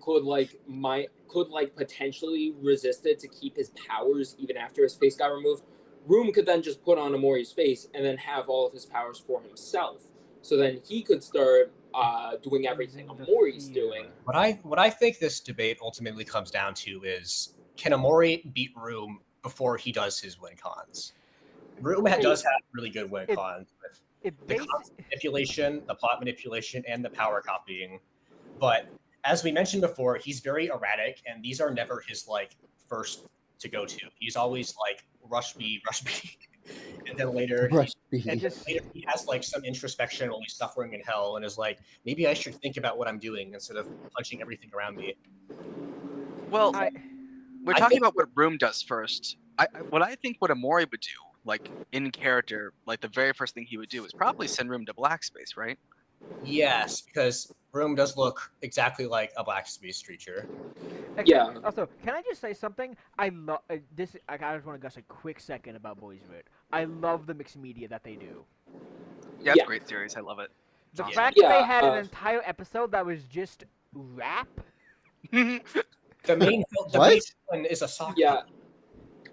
could potentially resist it to keep his powers even after his face got removed, Room could then just put on Omori's face and then have all of his powers for himself. So then he could start doing everything Omori's doing. What I think this debate ultimately comes down to is, can Omori beat Room before he does his win cons? Room does have really good win cons with the constant manipulation, the plot manipulation, and the power copying. But as we mentioned before, he's very erratic, and these are never his like first to go to. He's always like rush B, and then later he has like some introspection while he's suffering in hell, and is like, maybe I should think about what I'm doing instead of punching everything around me. Well, we're talking about what Room does first. What I think what Omori would do, like in character, like the very first thing he would do is probably send Room to Black Space, right? Yes, because Room does look exactly like a Black Space creature. Yeah. Also, can I just say something? I love this. I just want to gush a quick second about Boys Vid. I love the mixed media that they do. Yeah, it's a great series. I love it. The awesome. fact that they had an entire episode that was just rap. The main villain is a sock.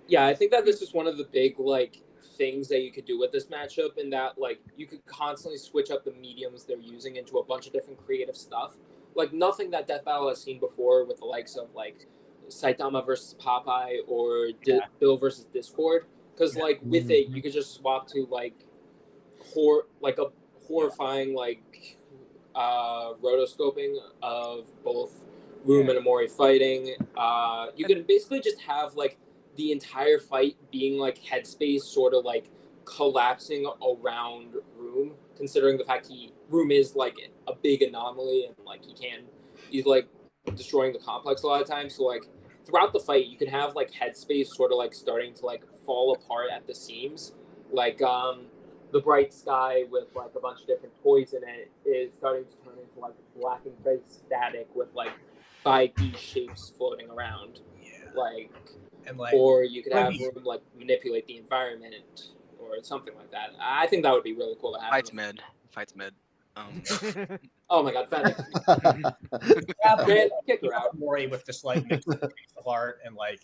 Yeah, I think that this is one of the big like things that you could do with this matchup, in that like you could constantly switch up the mediums they're using into a bunch of different creative stuff. Like nothing that Death Battle has seen before, with the likes of like Saitama versus Popeye or Bill versus Discord. Because like with it, you could just swap to like a horrifying like rotoscoping of both Room and Omori fighting. You can basically just have like the entire fight being like headspace sort of like collapsing around Room, considering the fact Room is like a big anomaly, and like he's like destroying the complex a lot of times. So like throughout the fight, you can have like headspace sort of like starting to like fall apart at the seams. Like the bright sky with like a bunch of different toys in it is starting to turn into like black and gray static with like 5D shapes floating around. Or you could have Room like manipulate the environment or something like that. I think that would be really cool to have. Fights mid. Oh my god, Fennec. Kick her out. Mori with this like mix of art and like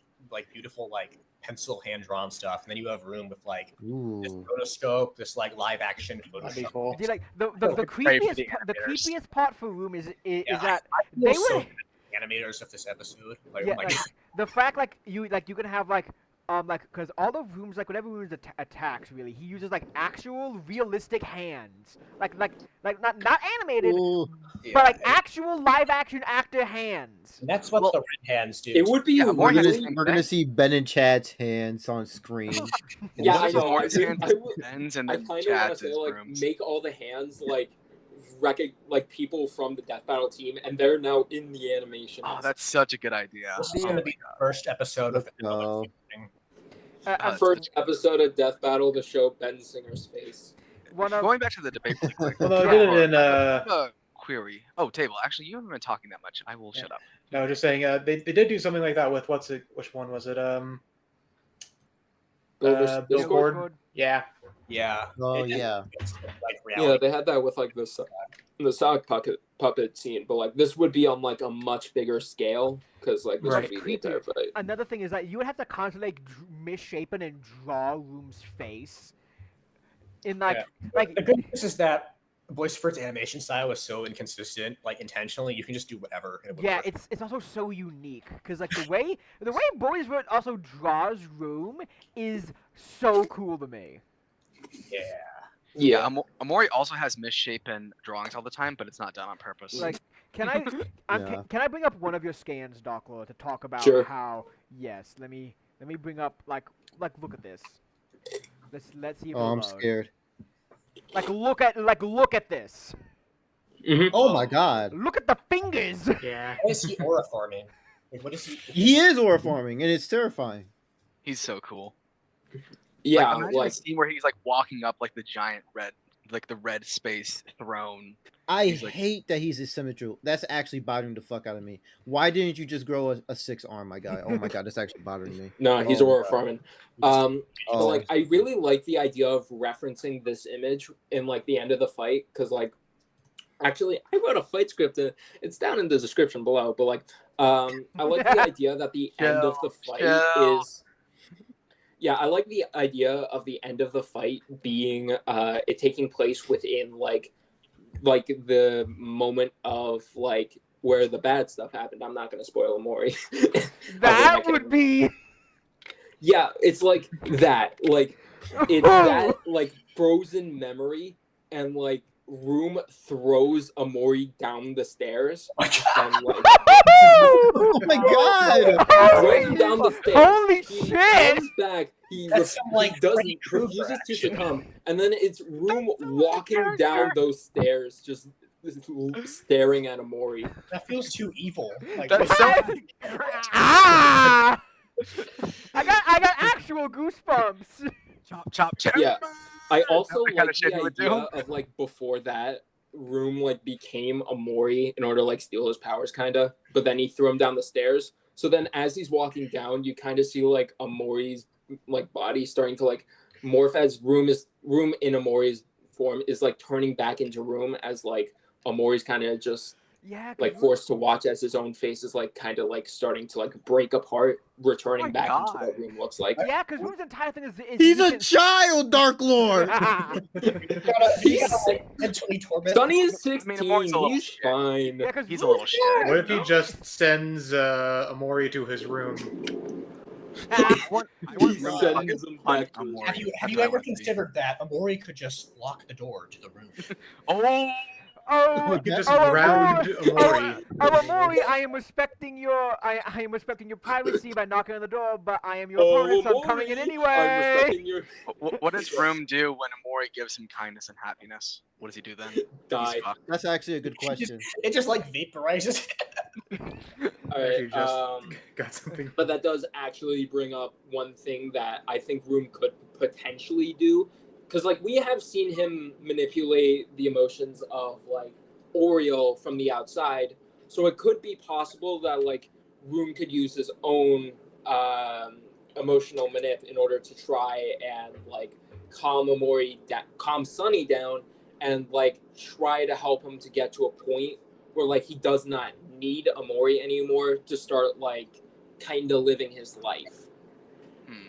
beautiful like pencil hand drawn stuff, and then you have room with like this Ooh. rotoscope, this like live action That'd be Photoshop. cool. See, like the Great for the creepiest part for Room is Yeah, that I they feel so would bad for the animators of this episode. Like, yeah oh my like, the fact you can have like because all the rooms like whenever Room attacks really he uses like actual realistic hands like not animated Ooh. but like actual live action actor hands. And that's what Well, the red hands do. It would be Yeah, We're Omori has the really. same we're gonna thing. see Ben and Chad's hands on screen. Yeah, What I if know. Omori's I hands would- is Ben's and I then kind of want to Chad's say is like Room's? make all the hands like like people from the Death Battle team, and they're now in the animation. Oh, that's such a good idea. This is Yeah. going to be the first episode of Oh. First episode of Death Battle to show Ben Singer's face. One of Going back to the debate really quick. Well, no, I Yeah. did it in. I have a query. Oh, Table. Actually, you haven't been talking that much. I will shut up. No, just saying. They did do something like that with which one was it? Discord? Billboard. Yeah. Yeah. Oh It- yeah. it's like Yeah, reality. they had that with like the sock puppet scene, but like this would be on like a much bigger scale because like this Right. would be the entire fight. another thing is that you would have to constantly like misshapen and draw Room's face in like Yeah. like The good news is that Voice First animation style is so inconsistent, like intentionally, you can just do whatever. And it would yeah, work. it's also so unique because like the way Boys Word also draws Room is so cool to me. Yeah. Yeah, Omori also has misshapen drawings all the time, but it's not done on purpose. Like, can I Yeah. can I bring up one of your scans, Doc Lord, to talk about Sure. how yes, let me bring up like look at this. Let's see if Oh, it'll I'm load. scared. Like look at this. Mhm. Oh my god. Look at the fingers. Yeah. Why is he aura farming? Like, what is he? He is aura farming, and it's terrifying. He's so cool. Yeah, like, imagine a scene where he's like walking up like the giant red, like the red space throne. I He's like- hate that he's asymmetrical. That's actually bothering the fuck out of me. Why didn't you just grow a 6 arm, my guy? Oh my god, that's actually bothering me. no, he's Oh, aura God. farming. Oh. But like I really like the idea of referencing this image in like the end of the fight because like actually I wrote a fight script and it's down in the description below. But like I like the idea that the end of the fight is. Yeah, I like the idea of the end of the fight being it taking place within like the moment of like where the bad stuff happened. I'm not gonna spoil Omori. That would be Yeah, it's like that. Like it's that like frozen memory and like Room throws Omori down the stairs and like Oh my god! throws him down the stairs. Holy He shit! comes back. He, That's some, like, he doesn't Freddy Krueger refuses to action. succumb, and then it's Room walking down those stairs, just staring at Omori. That feels too evil. Like, That's wait, so- Ah! I got actual goosebumps. Chop, chop, chop. Yeah. I also That's the kinda like shit the he would idea do. of like before that Room like became Omori in order to like steal his powers kinda, but then he threw him down the stairs. So then as he's walking down, you kind of see like Omori's like body starting to like morph as Room in Omori's form is like turning back into Room as like Omori's kind of just Yeah, 'cause like Room- forced to watch as his own face is like kind of like starting to like break apart, returning my back into God. what Room looks like. Yeah, because Room's entire thing is He's he a can- child, Dark Lord! you gotta like mentally torment. Sonny is I mean, 16. Omori's a little He's shit. fine. Yeah, 'cause He's a Room's- little shit. What if he just sends Omori to his room? I want Room to Sends fucking him hunt back to his- Omori. Have you That's what I ever wanna see. considered that Omori could just lock the door to the room? Oh, Oh, He just oh, ground Omori. Omori. Oh, Omori, I am respecting your privacy by knocking on the door, but I am your Oh, opponent, so I'm coming in Omori, I'm anyway. respecting your what does Room do when Omori gives him kindness and happiness? What does he do then? die. He's fucked. That's actually a good question. It just like vaporizes. All Actually, right, just got something. but that does actually bring up one thing that I think Room could potentially do, because like we have seen him manipulate the emotions of like Oreo from the outside, so it could be possible that like Room could use his own emotional manip in order to try and like calm calm Sunny down, and like try to help him to get to a point where like he does not need Omori anymore to start like kind of living his life.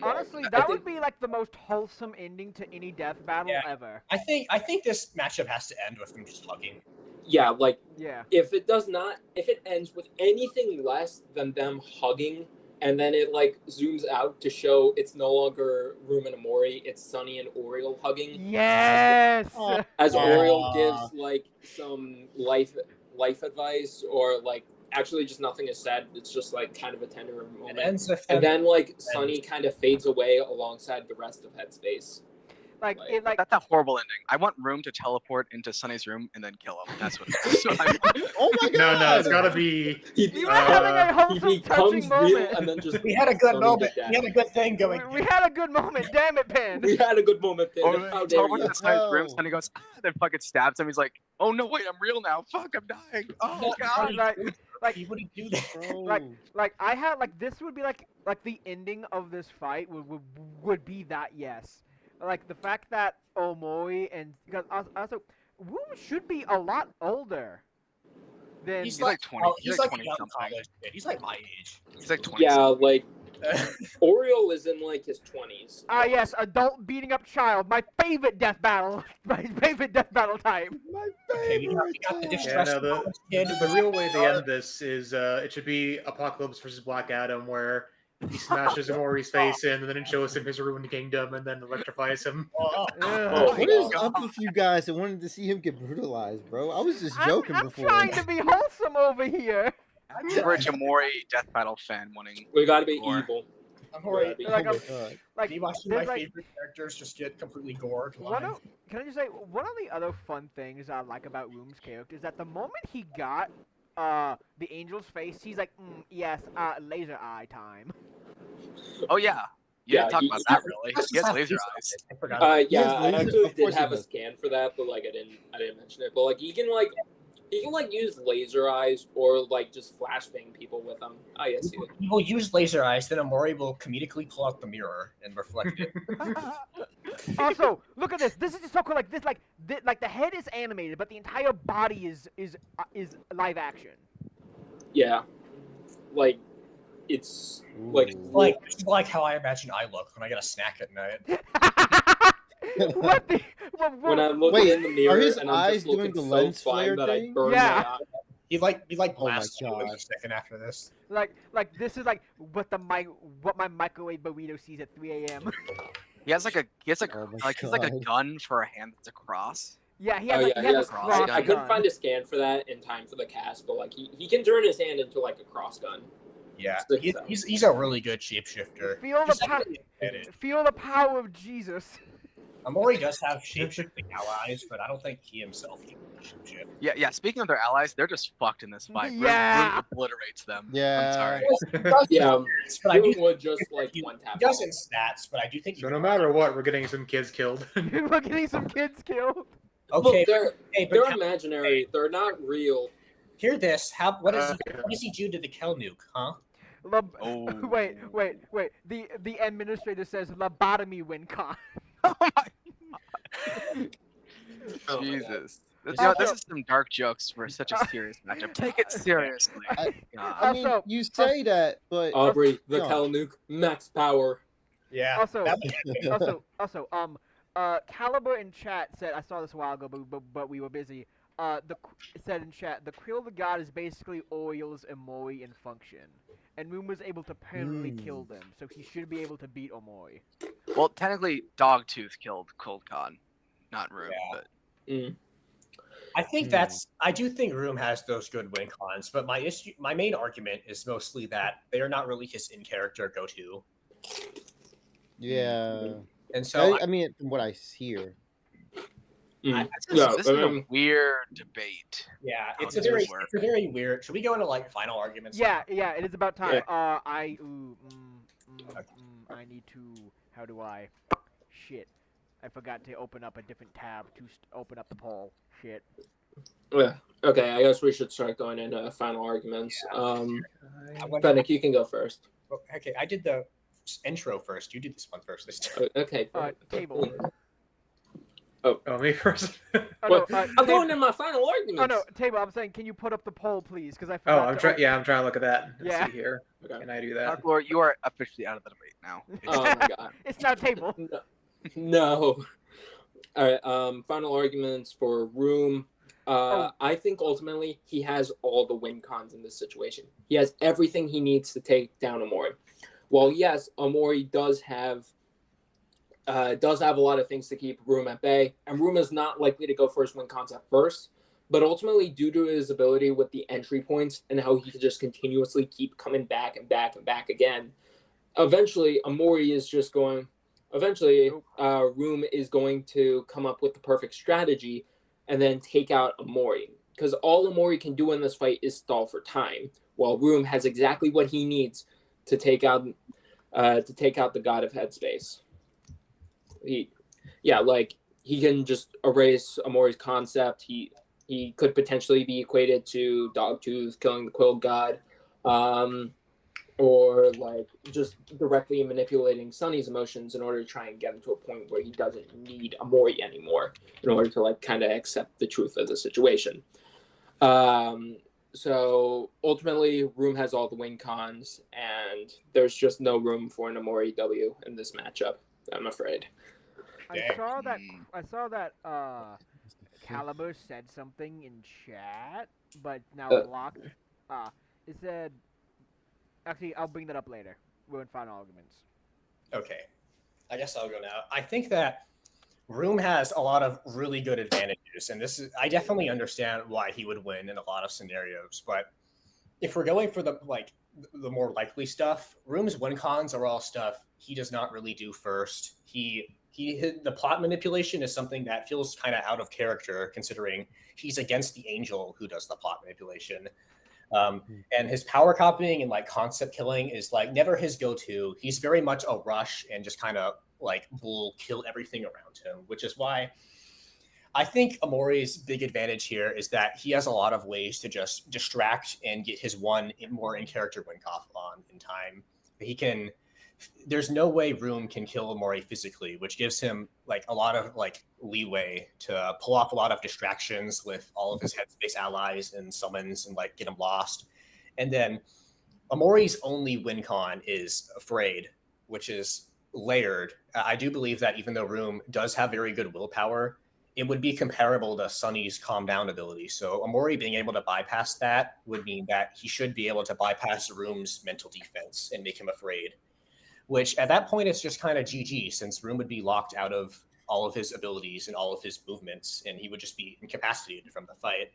Honestly, I that think- would be like the most wholesome ending to any death battle Yeah. ever. I think this matchup has to end with them just hugging. Yeah, like Yeah. if it ends with anything less than them hugging, and then it like zooms out to show it's no longer Room and Omori, it's Sunny and Oriole hugging. Yes. Oh. As Aw. Oriole gives like some life advice, or like actually just nothing is said. It's just like kind of a tender It moment. ends with And them. then like Sunny kind of fades away alongside the rest of Headspace. Like Like, it, like That's a horrible ending. I want Room to teleport into Sunny's room and then kill him. That's what I want. Oh my No, god! it's gotta be. we were having a he wholesome, touching becomes real, moment. and then just We had a good Sunny moment. did that. We had a good thing going. We had a good moment. Damn it, Pen. We had a good moment there. Or How he dare teleports you? into Sunny's room, No. Sunny goes, then fucking stabs him. He's like, oh no, wait, I'm real now. Fuck, I'm dying. Oh god. Like He wouldn't do that. Bro. like I had like this would be like the ending of this fight would be that, yes. Like the fact that Omori and because also Wu should be a lot older than He's like 20. He's like like 20 young something. college kid. He's like my age. He's like 20. Yeah, like Oriole is in like his 20s. yes, adult beating up child, my favorite death battle, my favorite death battle type. My Okay, we got favorite the time. distress Yeah, no, college kid. The real way they end this is it should be Apocalypse versus Black Adam, where he smashes Omori's face in, and then it shows him his ruined kingdom, and then electrifies him. Oh, Oh, What is up with you guys that wanted to see him get brutalized, bro? I was just joking I'm before. trying to be wholesome over here. I'm a rich Omori Death Battle fan wanting. We gotta be Or- evil. I'm already. Yeah, Oh Like, my I'm- god. Like, Me watching there's my like favorite characters just get completely gored. one live. of, can I just say one of the other fun things I like about Room's character is that the moment he got the angel's face, he's like, yes, laser eye time. Oh yeah. You Yeah, didn't talk he- about that really. Let's He just has have laser these eyes. I forgot. Yeah, He has I laser- actually of course did have he a does. scan for that, but like I didn't mention it. But like he can like use laser eyes or like just flashbang people with them. Oh yes, he would. He will use laser eyes, then Omori will comedically pull out the mirror and reflect it. Also, look at this. This is just so cool. Like this, like the head is animated, but the entire body is live action. Yeah, like it's like Ooh. like how I imagine I look when I get a snack at night. What the? when I'm looking Wait, in the mirror his and I'm eyes just looking doing the so lens fine flare that I thing? burn Yeah. my eye. He like Oh my blasts you in God. a second after this. like this is like what my microwave burrito sees at 3 a.m. He has like Oh my he's like a God. gun for a hand that's a cross. Yeah, he Oh has, like, yeah, he has a yes. cross cross gun. I couldn't gun. find a scan for that in time for the cast, but like he can turn his hand into like a cross gun. Yeah, Sticks out. he's a really good shapeshifter. Feel the He's power. actually good at it. Feel the power of Jesus. Amori does have shapeshifting allies, but I don't think he himself can shapeshift. Yeah. Speaking of their allies, they're just fucked in this fight. Room- Yeah. Room obliterates them. Yeah. I'm sorry. Yeah, But I do Room would just like he, one tap. he does in stats, but I do think So no matter what, we're getting some kids killed. We're getting some kids killed. Okay, Look, they're hey, but they're imaginary. They're not real. hear this. What does Okay. he do to the Kel nuke, huh? Oh. Wait. The administrator says lobotomy win con. Oh my Oh my Jesus. This This is- is some dark jokes for such a serious matchup. Take it seriously. I God. mean, Also- you say that, but Aubrey, the John. Kel nuke, max power. Yeah. Also- that- Caliber in chat said, I saw this a while ago, but we were busy. It said in chat, the Krill the God is basically Oriole's Omori in function. And Moon was able to permanently kill them, so he should be able to beat Omori. Well, technically, Dogtooth killed Cold Con, not Room. Yeah. But Mm. I think I do think Room has those good win cons, but my main argument is mostly that they are not really his in character go to, yeah. and so I mean, from what I hear, Mm. this is a um, weird debate. yeah, How it's a does very this work? it's a very weird. Should we go into like final arguments? Yeah, it is about time. Yeah. I need to. How do I? Shit. I forgot to open up a different tab to open up the poll. Shit. Yeah. Okay, I guess we should start going into final arguments. I went- Fennec, you can go first. Okay, I did the intro first. You did this one first this time. Okay. Table. Oh, me first. Oh, Well, no, I'm going in my final oh arguments. no, Table. I'm saying, can you put up the poll, please? Because I Oh, forgot. I'm trying. Yeah, I'm trying to look at that. Let's Yeah. see here. Okay. Can I do that? Dark Lord, you are officially out of the debate now. Oh my god. It's now Table. No. All right. Final arguments for Room. Oh. I think ultimately he has all the win cons in this situation. He has everything he needs to take down Omori. Well, yes, Omori does have a lot of things to keep Room at bay, and Room is not likely to go first win concept first. But ultimately, due to his ability with the entry points and how he can just continuously keep coming back and back and back again, eventually Omori is just going. Eventually, Room is going to come up with the perfect strategy and then take out Omori. Because all Omori can do in this fight is stall for time, while Room has exactly what he needs to take out the God of Headspace. He can just erase Omori's concept. He could potentially be equated to Dogtooth killing the Quill God. Or like just directly manipulating Sunny's emotions in order to try and get him to a point where he doesn't need Omori anymore in order to like kind of accept the truth of the situation. So ultimately, Room has all the win cons, and there's just no room for an Omori W in this matchup, I'm afraid. I Dang. saw that Caliber said something in chat, but now blocked. It said. Actually, I'll bring that up later. We're in final arguments. Okay, I guess I'll go now. I think that Room has a lot of really good advantages, and I definitely understand why he would win in a lot of scenarios. But if we're going for the more likely stuff, Room's win cons are all stuff he does not really do first. The plot manipulation is something that feels kind of out of character, considering he's against the angel who does the plot manipulation. And his power copying and like concept killing is like never his go-to. He's very much a rush and just kind of like will kill everything around him, which is why I think Omori's big advantage here is that he has a lot of ways to just distract and get his one more in character win off on in time. There's no way Room can kill Omori physically, which gives him like a lot of like leeway to pull off a lot of distractions with all of his headspace allies and summons and like get him lost. And then Omori's only win con is Afraid, which is layered. I do believe that even though Room does have very good willpower, it would be comparable to Sunny's calm down ability. So Omori being able to bypass that would mean that he should be able to bypass Room's mental defense and make him afraid. Which at that point it's just kind of GG, since Room would be locked out of all of his abilities and all of his movements, and he would just be incapacitated from the fight.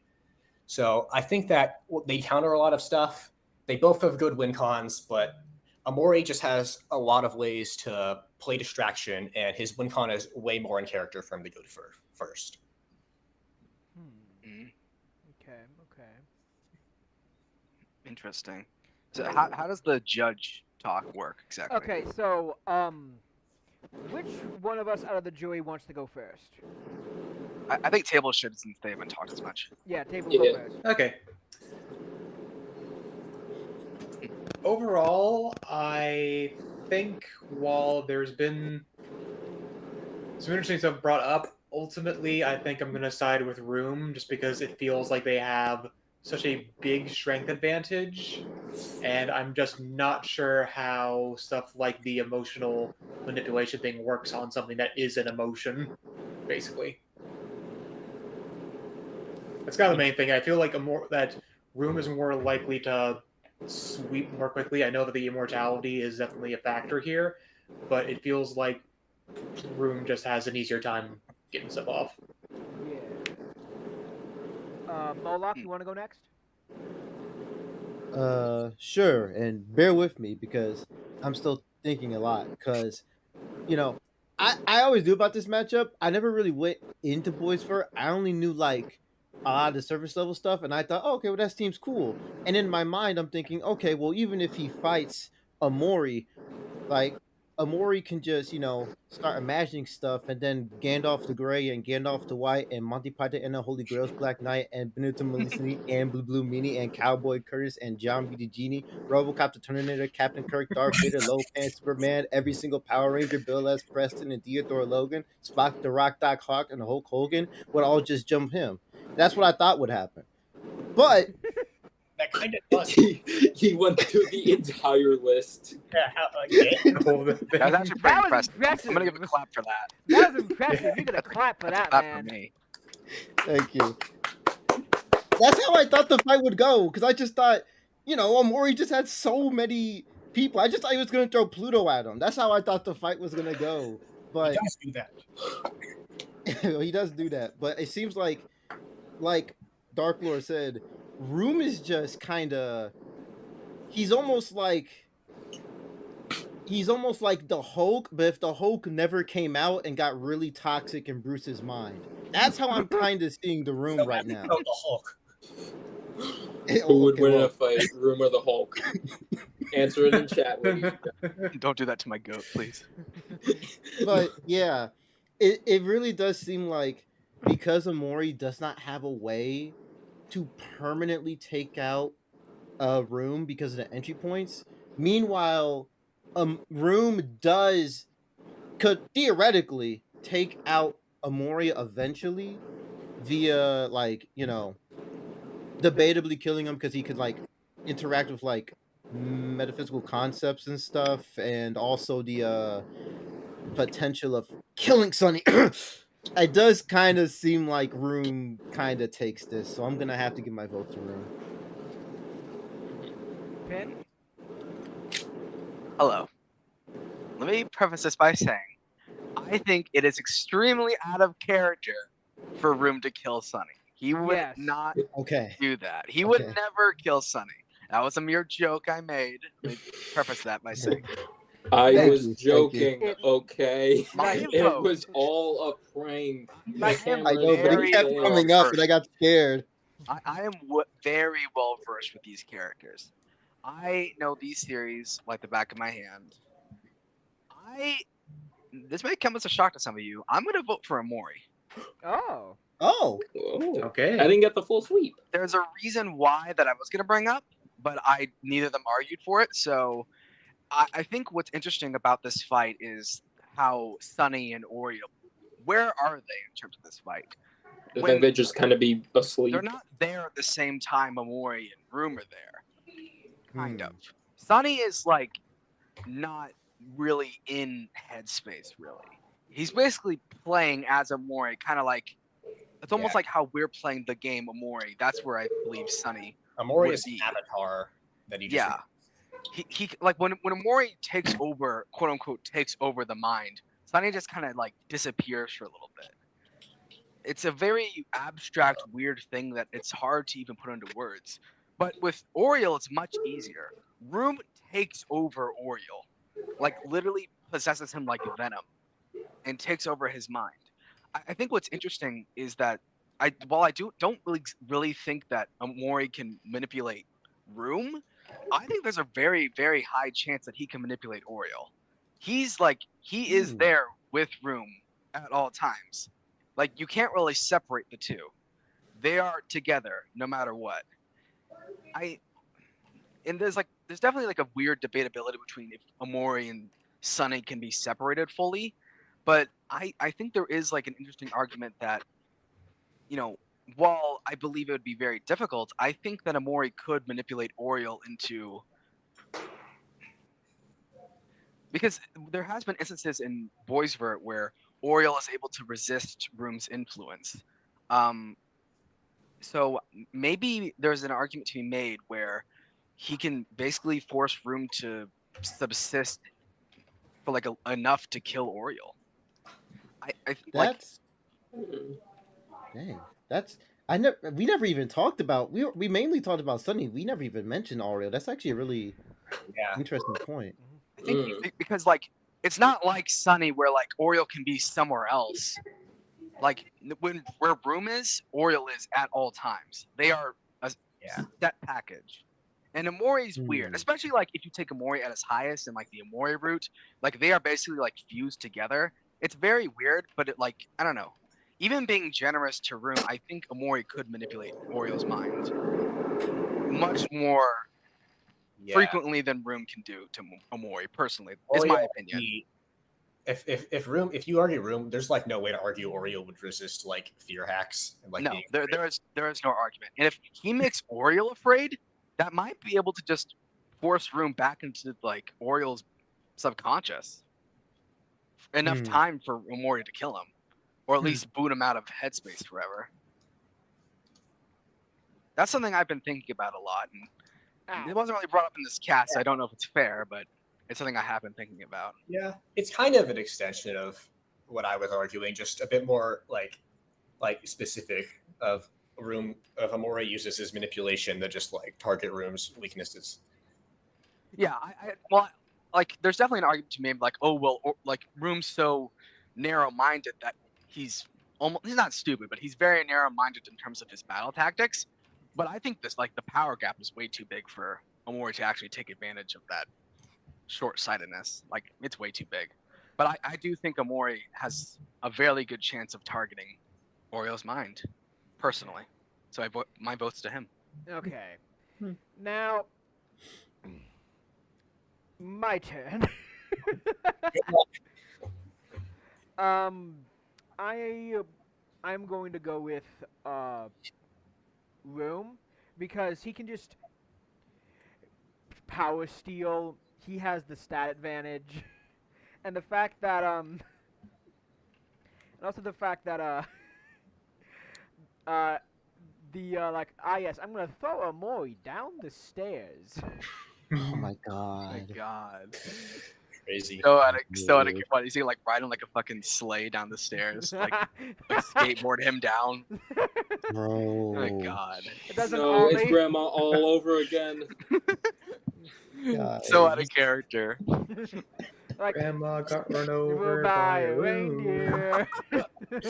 So I think that they counter a lot of stuff. They both have good win cons, but Omori just has a lot of ways to play distraction, and his win con is way more in character for him to go to first. Okay. Interesting. So how does the judge talk work exactly? Okay, so which one of us out of the jury wants to go first? I think Table should, since they haven't talked as much. Yeah, Table Yeah. go first. Okay. Overall, I think while there's been some interesting stuff brought up, ultimately I think I'm going to side with Room just because it feels like they have such a big strength advantage, and I'm just not sure how stuff like the emotional manipulation thing works on something that is an emotion, basically. That's kind of the main thing. I feel like that Room is more likely to sweep more quickly. I know that the immortality is definitely a factor here, but it feels like Room just has an easier time getting stuff off. Yeah. Moloch, you want to go next? Sure, and bear with me because I'm still thinking a lot. Because, I always knew about this matchup. I never really went into Boys Fur. I only knew like a lot of the surface level stuff, and I thought, oh, okay, well that seems cool. And in my mind, I'm thinking, okay, well even if he fights Omori, like Amori can just, start imagining stuff, and then Gandalf the Grey and Gandalf the White and Monty Python and the Holy Grail's Black Knight and Benito Mussolini and Blue Meanie and Cowboy Curtis and John B. the Genie, RoboCop the Terminator, Captain Kirk, Darth Vader, Low Pants Superman, every single Power Ranger, Bill S. Preston and Theodore Logan, Spock the Rock, Doc Hawk, and Hulk Hogan would all just jump him. That's what I thought would happen. But That kind of does. He went through the entire list. Yeah, again? All the That was actually pretty That was impressive. impressive. I'm gonna give a clap for that. That was impressive. You get a clap for that, Clap man. for me. thank you. That's how I thought the fight would go, because I just thought, Amori just had so many people. I just thought he was going to throw Pluto at him. That's how I thought the fight was going to go. But He does do that. he does do that. But it seems like Dark Lord said, Room is just kind of, he's almost like the Hulk, but if the Hulk never came out and got really toxic in Bruce's mind. That's how I'm kind of seeing the Room So right that's now. about the Hulk. Who would Okay, win in well, a fight, Room or the Hulk? Answer it in chat, ladies. Don't do that to my goat, please. but yeah, it really does seem like, because Amori does not have a way to permanently take out a Room because of the entry points. Meanwhile, Room could theoretically take out Amori eventually via, debatably killing him, because he could interact with metaphysical concepts and stuff, and also the potential of killing Sunny. It does kind of seem like Room kind of takes this, so I'm gonna have to give my vote to Room. Pin? Hello. Let me preface this by saying, I think it is extremely out of character for Room to kill Sunny. He would Yes. not Okay. do that. He would Okay. never kill Sunny. That was a mere joke I made. Let me preface that by saying, I Thank was you, thank joking, you. okay? My It vote. was all a prank. Like, The I I camera know, but very it kept well coming up, versed. and I got scared. I am very well versed with these characters. I know these series like the back of my hand. This may come as a shock to some of you. I'm going to vote for Omori. Oh. Oh, Oh, Okay. I didn't get the full sweep. There's a reason why that I was going to bring up, but neither of them argued for it. So I think what's interesting about this fight is how Sunny and Oriole, where are they in terms of this fight? I When think they just kind of be asleep. they're not there at the same time Omori and Room are there. Kind Hmm. of. Sunny is not really in headspace, really. He's basically playing as Omori, kind of like, it's almost Yeah. like how we're playing the game Omori. That's where I believe Sunny. Amori Would is an be. avatar that he just Yeah. He like when Omori takes over, quote unquote, takes over the mind, Sunny just kind of disappears for a little bit. It's a very abstract, weird thing that it's hard to even put into words. But with Oriole, it's much easier. Room takes over Oriole, literally possesses him like venom, and takes over his mind. I think what's interesting is that while I don't really think that Omori can manipulate Room, I think there's a very, very high chance that he can manipulate Oriole. He is there with Room at all times. You can't really separate the two. They are together no matter what. And there's definitely a weird debatability between if Omori and Sunny can be separated fully, but I think there is an interesting argument that, while I believe it would be very difficult, I think that Omori could manipulate Oriole into, because there has been instances in Boysvert where Oriole is able to resist Room's influence. So maybe there's an argument to be made where he can basically force Room to subsist for enough to kill Oriole. I think that's dang. We never even talked about. We mainly talked about Sunny. We never even mentioned Oreo. That's actually a really yeah. interesting point. I think because it's not like Sunny where Oriole can be somewhere else. Where Room is, Oriole is at all times. They are a set package. And Omori's weird, Hmm. especially like if you take Omori at its highest and like the Omori route, like they are basically like fused together. It's very weird, but it like I don't know. Even being generous to Room, I think Omori could manipulate Oriole's mind much more Yeah. frequently than Room can do to Omori. Personally, is my opinion. If you argue Room, there's like no way to argue Oriole would resist like fear hacks and like No, being there is no argument. And if he makes Oriole afraid, that might be able to just force Room back into like Oriole's subconscious. Enough Hmm. time for Omori to kill him, or at least boot him out of headspace forever. That's something I've been thinking about a lot, and it wasn't really brought up in this cast. So I don't know if it's fair, but it's something I have been thinking about. Yeah, it's kind of an extension of what I was arguing, just a bit more like specific of Room of Amore uses his manipulation that just like target Room's weaknesses. Yeah, well, like there's definitely an argument to be made, like, oh well, like Room's so narrow-minded that he's not stupid, but he's very narrow-minded in terms of his battle tactics. But I think this like the power gap is way too big for Omori to actually take advantage of that short-sightedness. Like it's way too big. But I do think Omori has a fairly good chance of targeting Oriole's mind, personally. So my vote's to him. Okay. Hmm. Now, my turn. I'm going to go with Room because he can just power steal. He has the stat advantage, and the fact that and also the fact that yes, I'm gonna throw Omori down the stairs. Oh my Oh my god. god. Crazy. So out of what is he like riding like a fucking sleigh down the stairs, like skateboard him down? Bro. Oh my god. It doesn't No, it's Ollie. grandma all over again. So out Guys. of character. Like Grandma got run you will over buy a reindeer. reindeer. Hey,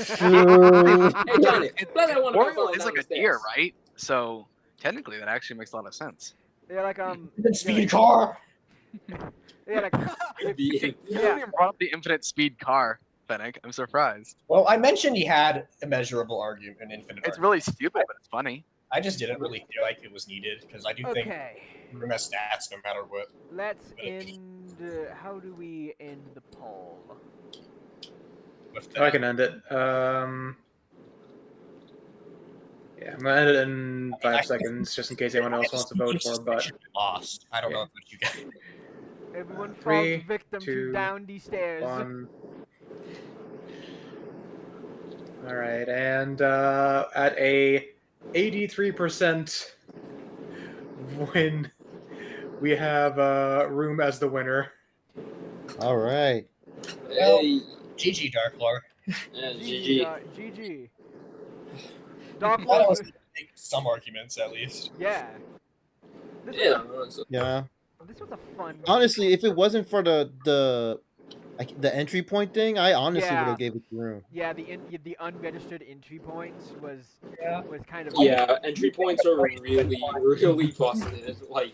Johnny, glad I want to Oriole fall is down like the a deer, stairs. right? So technically that actually makes a lot of sense. Yeah, like Speed car. yeah, like You haven't even brought up the infinite speed car, Fennec. I'm surprised. Well, I mentioned he had immeasurable argument and infinite. It's argument. really stupid, but it's funny. I just didn't really feel like it was needed because I do think okay. Room has stats no matter what. Let's end. How do we end the poll? With Oh, I that. can end it. Yeah, I'm gonna end it in 5 seconds, just in case anyone else wants to vote for. But lost. I don't know Yeah. what you guys. Everyone falls 3, victim to 2, down the stairs. 1. All right, and at a 83% win, we have Room as the winner. All right. Hey, GG Dark Lord. GG. GG. Dark That Lord. was some arguments at least. Yeah. This Yeah, was Yeah. this was a fun. Honestly, if it wasn't for the entry point thing, I honestly Yeah. would have gave it to Room. Yeah, the unregistered entry points was kind of Yeah, entry points are really busted. Like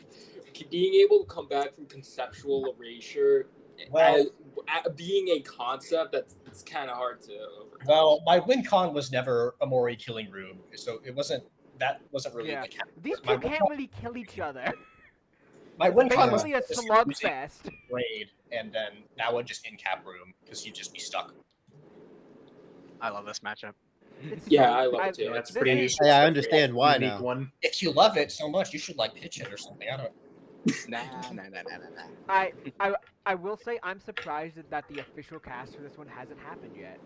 being able to come back from conceptual erasure Well, as being a concept that's kind of hard to overcome. well, my win con was never Amori killing Room, so it wasn't. That wasn't really Yeah. like These my two can't really kill each other. my win con was Basically a just slugfest. raid, and then that would just in cap Room because you'd just be stuck. I love this matchup. Yeah, I love it too. Yeah, it's this pretty. is- Hey, I understand why unique now. one. If you love it so much, you should like pitch it or something. I don't. Nah. I will say I'm surprised that the official cast for this one hasn't happened yet.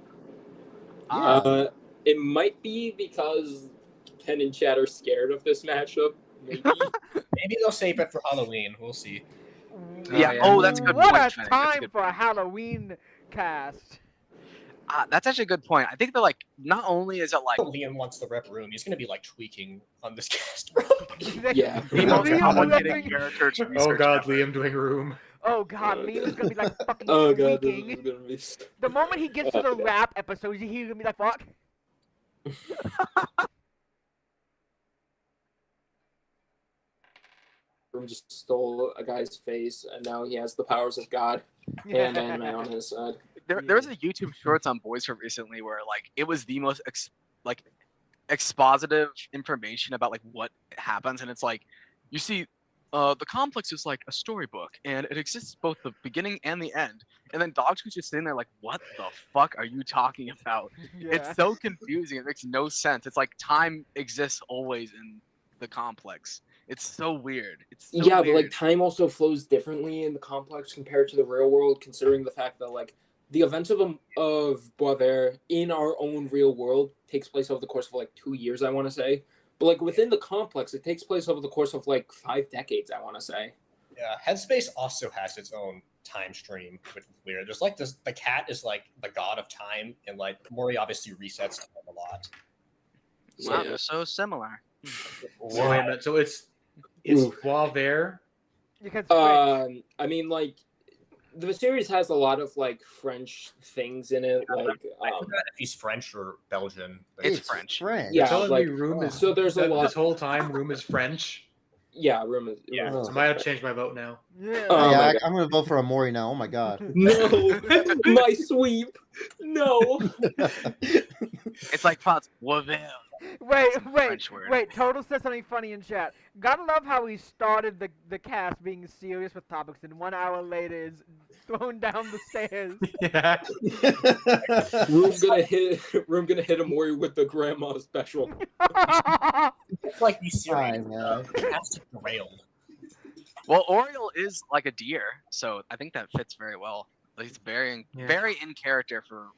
It might be because Ken and Chad are scared of this matchup. Maybe. Maybe they'll save it for Halloween. We'll see. Yeah. Oh, that's a good What point, a Fennec. That's a time good for a Halloween cast. That's actually a good point. I think that like not only is it like Liam wants the rep Room. He's gonna be like tweaking on this cast. Yeah. the most Liam complicated repping- character to Oh research God, ever. Liam doing Room. Oh God, Liam is gonna be like fucking Oh god, this tweaking. is gonna be. The moment he gets to the rap episodes, he's gonna be like, "Fuck." Room just stole a guy's face, and now he has the powers of God and anime on his side. There was a YouTube Shorts on Boys for recently where like it was the most expositive information about like what happens, and it's like you see the complex is like a storybook and it exists both the beginning and the end, and then Dogtooth's just sitting there like, what the fuck are you talking about? Yeah. It's so confusing. It makes no sense. It's like time exists always in the complex. It's so weird. It's so Yeah, but like weird. time also flows differently in the complex compared to the real world, considering the fact that like the events of Boisvert in our own real world takes place over the course of like 2 years, I want to say. But like within the complex, it takes place over the course of like 5 decades, I want to say. Yeah, Headspace also has its own time stream, which is weird. There's like this, the cat is like the god of time, and like Mori obviously resets time a lot. Wow, Yeah. they're so similar. So wait a minute. So it's Boisvert. You can switch. I mean, like the series has a lot of like French things in it, like I forgot if he's French or Belgian. but- It's French. French. Yeah, You're telling like- me Room is so there's a that lot. this whole time. Room is French. Yeah, Room is. Yeah. Room is I might have to change my vote now. Yeah. Oh yeah, my God. I'm gonna vote for Omori now. Oh my god. No, my sweep. No. It's like Pots. Wavell. Wait, French word. wait. Total said something funny in chat. Gotta love how he started the cast being serious with topics, and 1 hour later is thrown down the stairs. Yeah. Room gonna hit Omori with the grandma special. It's like these Hi, series man. cast derailed. Well, Oriole is like a deer, so I think that fits very well. Like, he's very Yeah. very in character for.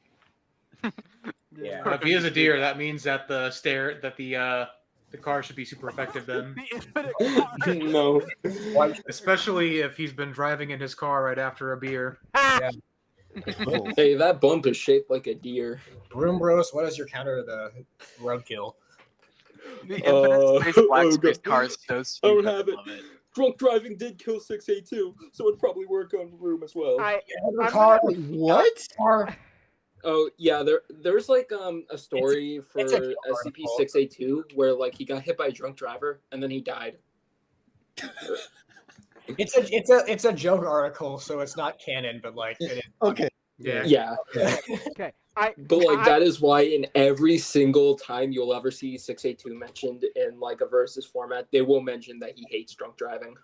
Yeah. If he is a deer, that means that the car should be super effective then. The infinite car. No. Especially if he's been driving in his car right after a beer. Oh. Hey, that bump is shaped like a deer. Room Bros, what is your counter to the roadkill? The infinite space black oh, space God. car is so I stupid. don't have it. Love it. Drunk driving did kill 682, so it'd probably work on Room as well. I'm car. gonna- What? Oh yeah, there's like a story for it's a SCP-682 where like he got hit by a drunk driver and then he died. It's a joke article, so it's not canon, but like it is. Okay. Yeah. Yeah, Okay, but like that is why in every single time you'll ever see 682 mentioned in like a versus format, they will mention that he hates drunk driving.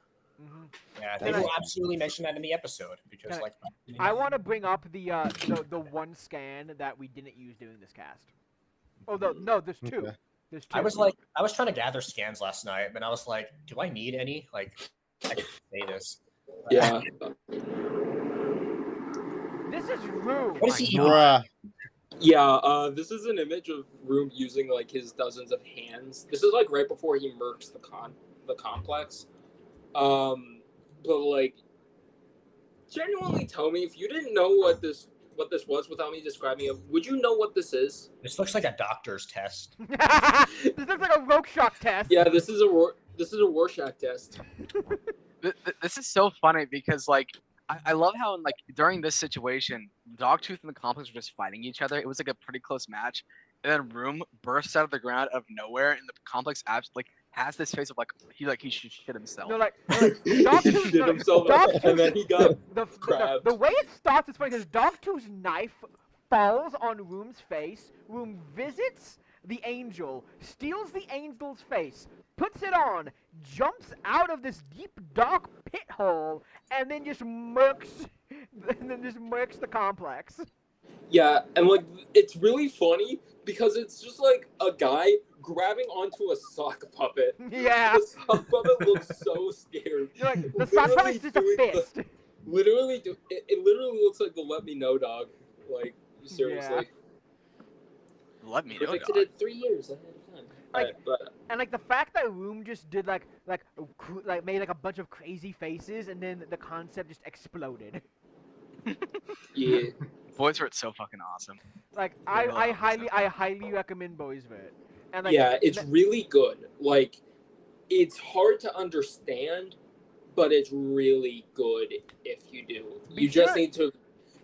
Mhm. Yeah, they Can I- will absolutely mention that in the episode because Can I- like I want to bring up the one scan that we didn't use during this cast. Oh no, there's two. Okay. There's two. I was trying to gather scans last night, but I was like, do I need any? Like, I can say this. Yeah, This is Room. What is he eating? Bruh. yeah. This is an image of Room using like his dozens of hands. This is like right before he murks the complex. But like, genuinely tell me if you didn't know what this was without me describing it, would you know what this is? This looks like a doctor's test. This looks like a Rorschach test. Yeah, this is a Rorschach test. This is so funny because like I love how like during this situation, Dogtooth and the complex were just fighting each other. It was like a pretty close match, and then Room bursts out of the ground out of nowhere, and the complex like has this face of like he should shit himself. No, like He Dogtooth- shit no, himself, Dogtooth- and then he got the Crabs. way it starts is funny because Dogtooth's knife falls on Room's face. Room visits the angel, steals the angel's face, puts it on, jumps out of this deep dark pit hole, and then just murks the complex. Yeah, and like it's really funny because it's just like a guy grabbing onto a sock puppet. Yeah. The sock puppet looks so scared. You're like, the sock puppet's just a fist. It literally looks like the Let Me Know dog. Like seriously, Let me know, predicted dog. it 3 years ahead of time. Like- But And like the fact that Room just did like made like a bunch of crazy faces, and then the concept just exploded. yeah, Boys were so fucking awesome. Like Yeah, I well, highly recommend Boys Vet. And like, yeah, it's really good. Like it's hard to understand, but it's really good if you do. Be You just sure- need to.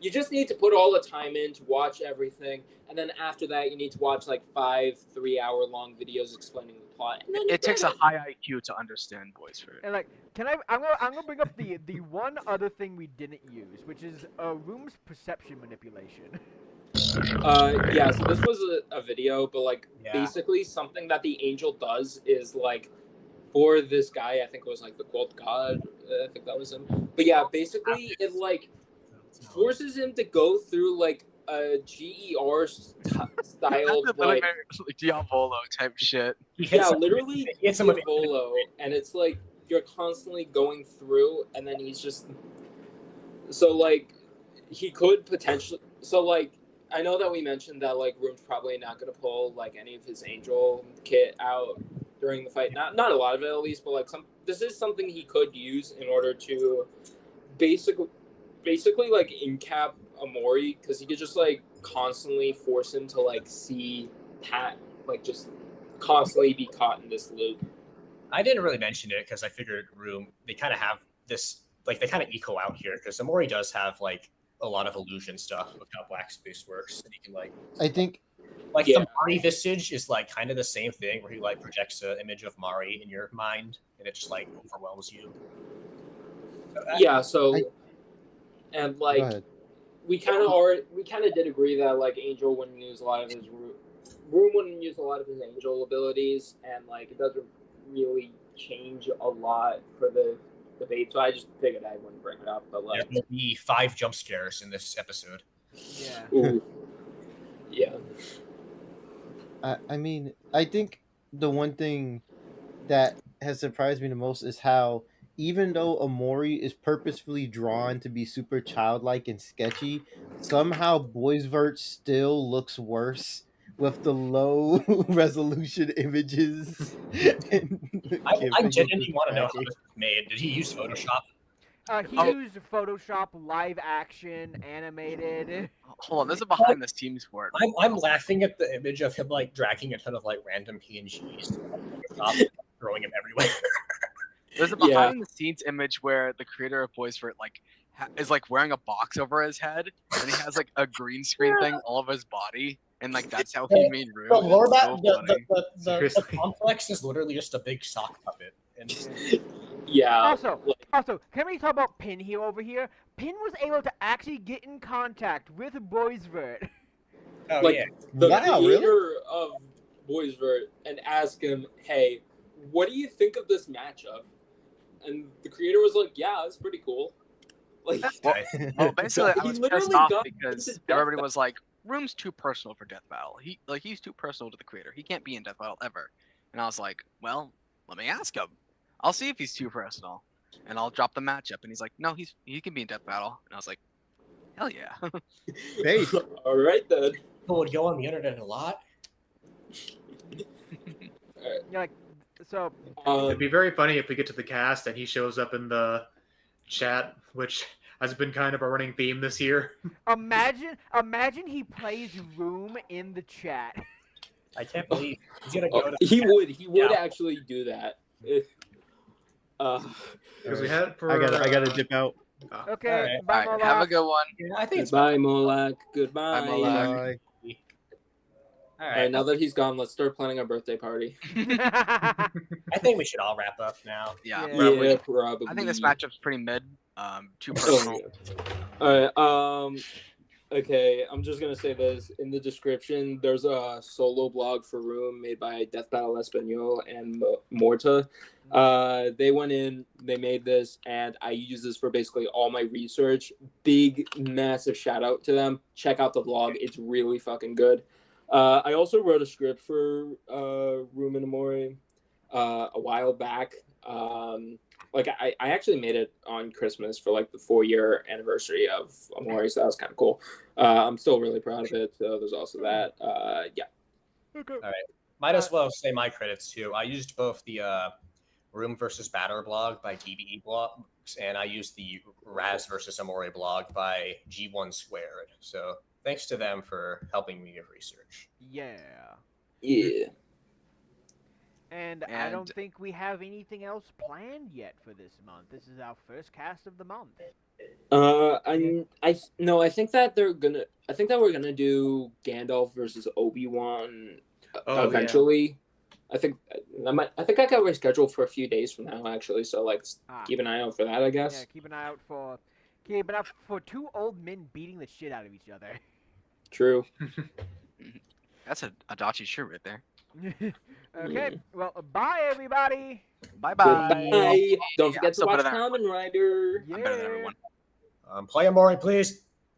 you just need to put all the time in to watch everything, and then after that, you need to watch like 5 3-hour-long videos explaining the plot. And then It takes a high IQ to understand voice for it. And like, I'm gonna bring up the one other thing we didn't use, which is Room's perception manipulation. Yeah. So this was a video, but like Yeah. basically something that the angel does is like for this guy, I think it was like the quote god. I think that was him. But yeah, basically it like forces him to go through like a GER style That's like like Diavolo type shit. He hits yeah, him- literally he hits him with Diavolo, and it's like you're constantly going through, and then he's just so like he could potentially so like I know that we mentioned that like Room's probably not gonna pull like any of his angel kit out during the fight. Not a lot of it at least, but like this is something he could use in order to basically like in-cap Omori, because he could just like constantly force him to like see Pat like just constantly be caught in this loop. I didn't really mention it because I figured Room, they kind of have this, like they kind of equal out here because Omori does have like a lot of illusion stuff with how Black Space works, and he can like I think the Mari Visage is like kind of the same thing where he like projects an image of Mari in your mind and it just like overwhelms you. So And go like ahead. we kind of did agree that like Angel wouldn't use a lot of his Room wouldn't use a lot of his Angel abilities, and like it doesn't really change a lot for the debate. So I just figured I wouldn't bring it up. But There like, will be 5 jump scares in this episode. Yeah. ooh, yeah, I mean, I think the one thing that has surprised me the most is how, even though Omori is purposefully drawn to be super childlike and sketchy, somehow Boisvert still looks worse with the low resolution images. I genuinely want to know how this was made. Did he use Photoshop? He used Photoshop, live action, animated. Hold on, there's a behind the scenes for it. I'm laughing at the image of him like dragging a ton of like random PNGs on Photoshop, throwing him everywhere. There's a behind the scenes image where the creator of Boys for It like is like wearing a box over his head, and he has like a green screen thing all over his body, and like that's how he made Room. The lore It's so about funny. the Seriously. complex is literally just a big sock puppet. And yeah. Also, can we talk about Pin here over here? Pin was able to actually get in contact with Boisvert. oh Like, yeah, the Wow, creator really? of Boisvert and ask him, "Hey, what do you think of this matchup?" And the creator was like, "Yeah, it's pretty cool." Like, Well, basically, I He was literally pissed off got into because Death everybody was like, "Room's too personal for Death Battle. He's too personal to the creator. He can't be in Death Battle ever." And I was like, "Well, let me ask him. I'll see if he's too personal, and I'll drop the matchup." And he's like, "No, he can be in Death Battle." And I was like, "Hell yeah!" Hey, all right then. people would go on the internet a lot. Yeah, like, so It'd be very funny if we get to the cast and he shows up in the chat, which has been kind of a running theme this year. imagine he plays Room in the chat. I can't believe he's gonna go to. He would Yeah. actually do that. Because we had it for. I gotta dip out. Okay, Alright. bye, All right, have a Molak. good one. Yeah, I think it's Goodbye, Molak. Goodbye. Bye, Molak. Bye. all All right. right, now that he's gone, let's start planning our birthday party. I think we should all wrap up now. Yeah, Yeah. probably. Yeah, probably. I think this matchup's pretty mid. Too Oh, personal. yeah. All right. Okay, I'm just gonna say this in the description. There's a solo blog for Room made by Death Battle Espanol and Morta. They went in, they made this, and I use this for basically all my research. Big, massive shout out to them. Check out the blog; it's really fucking good. I also wrote a script for Room and Omori a while back. I actually made it on Christmas for like the 4-year anniversary of Omori, so that was kind of cool. I'm still really proud of it. So there's also that. Yeah. Okay. Might as well say my credits too. I used both the Room versus Batter blog by DBE blogs, and I used the Raz versus Amore blog by G1 Squared. So thanks to them for helping me with research. Yeah. Yeah. And I don't And- think we have anything else planned yet for this month. This is our first cast of the month. I think that they're gonna. I think that we're gonna do Gandalf versus Obi-Wan Oh, eventually. I think I think I got rescheduled for a few days from now, actually. So like, Ah, keep an eye out for that, I guess. yeah, keep an eye out for two old men beating the shit out of each other. True. That's a Adachi shirt right there. Okay, well, bye everybody. Bye bye. Goodbye. Don't I'm forget to still watch better than everyone. Kamen Rider. I'm better than Yeah. everyone. Play Omori, please.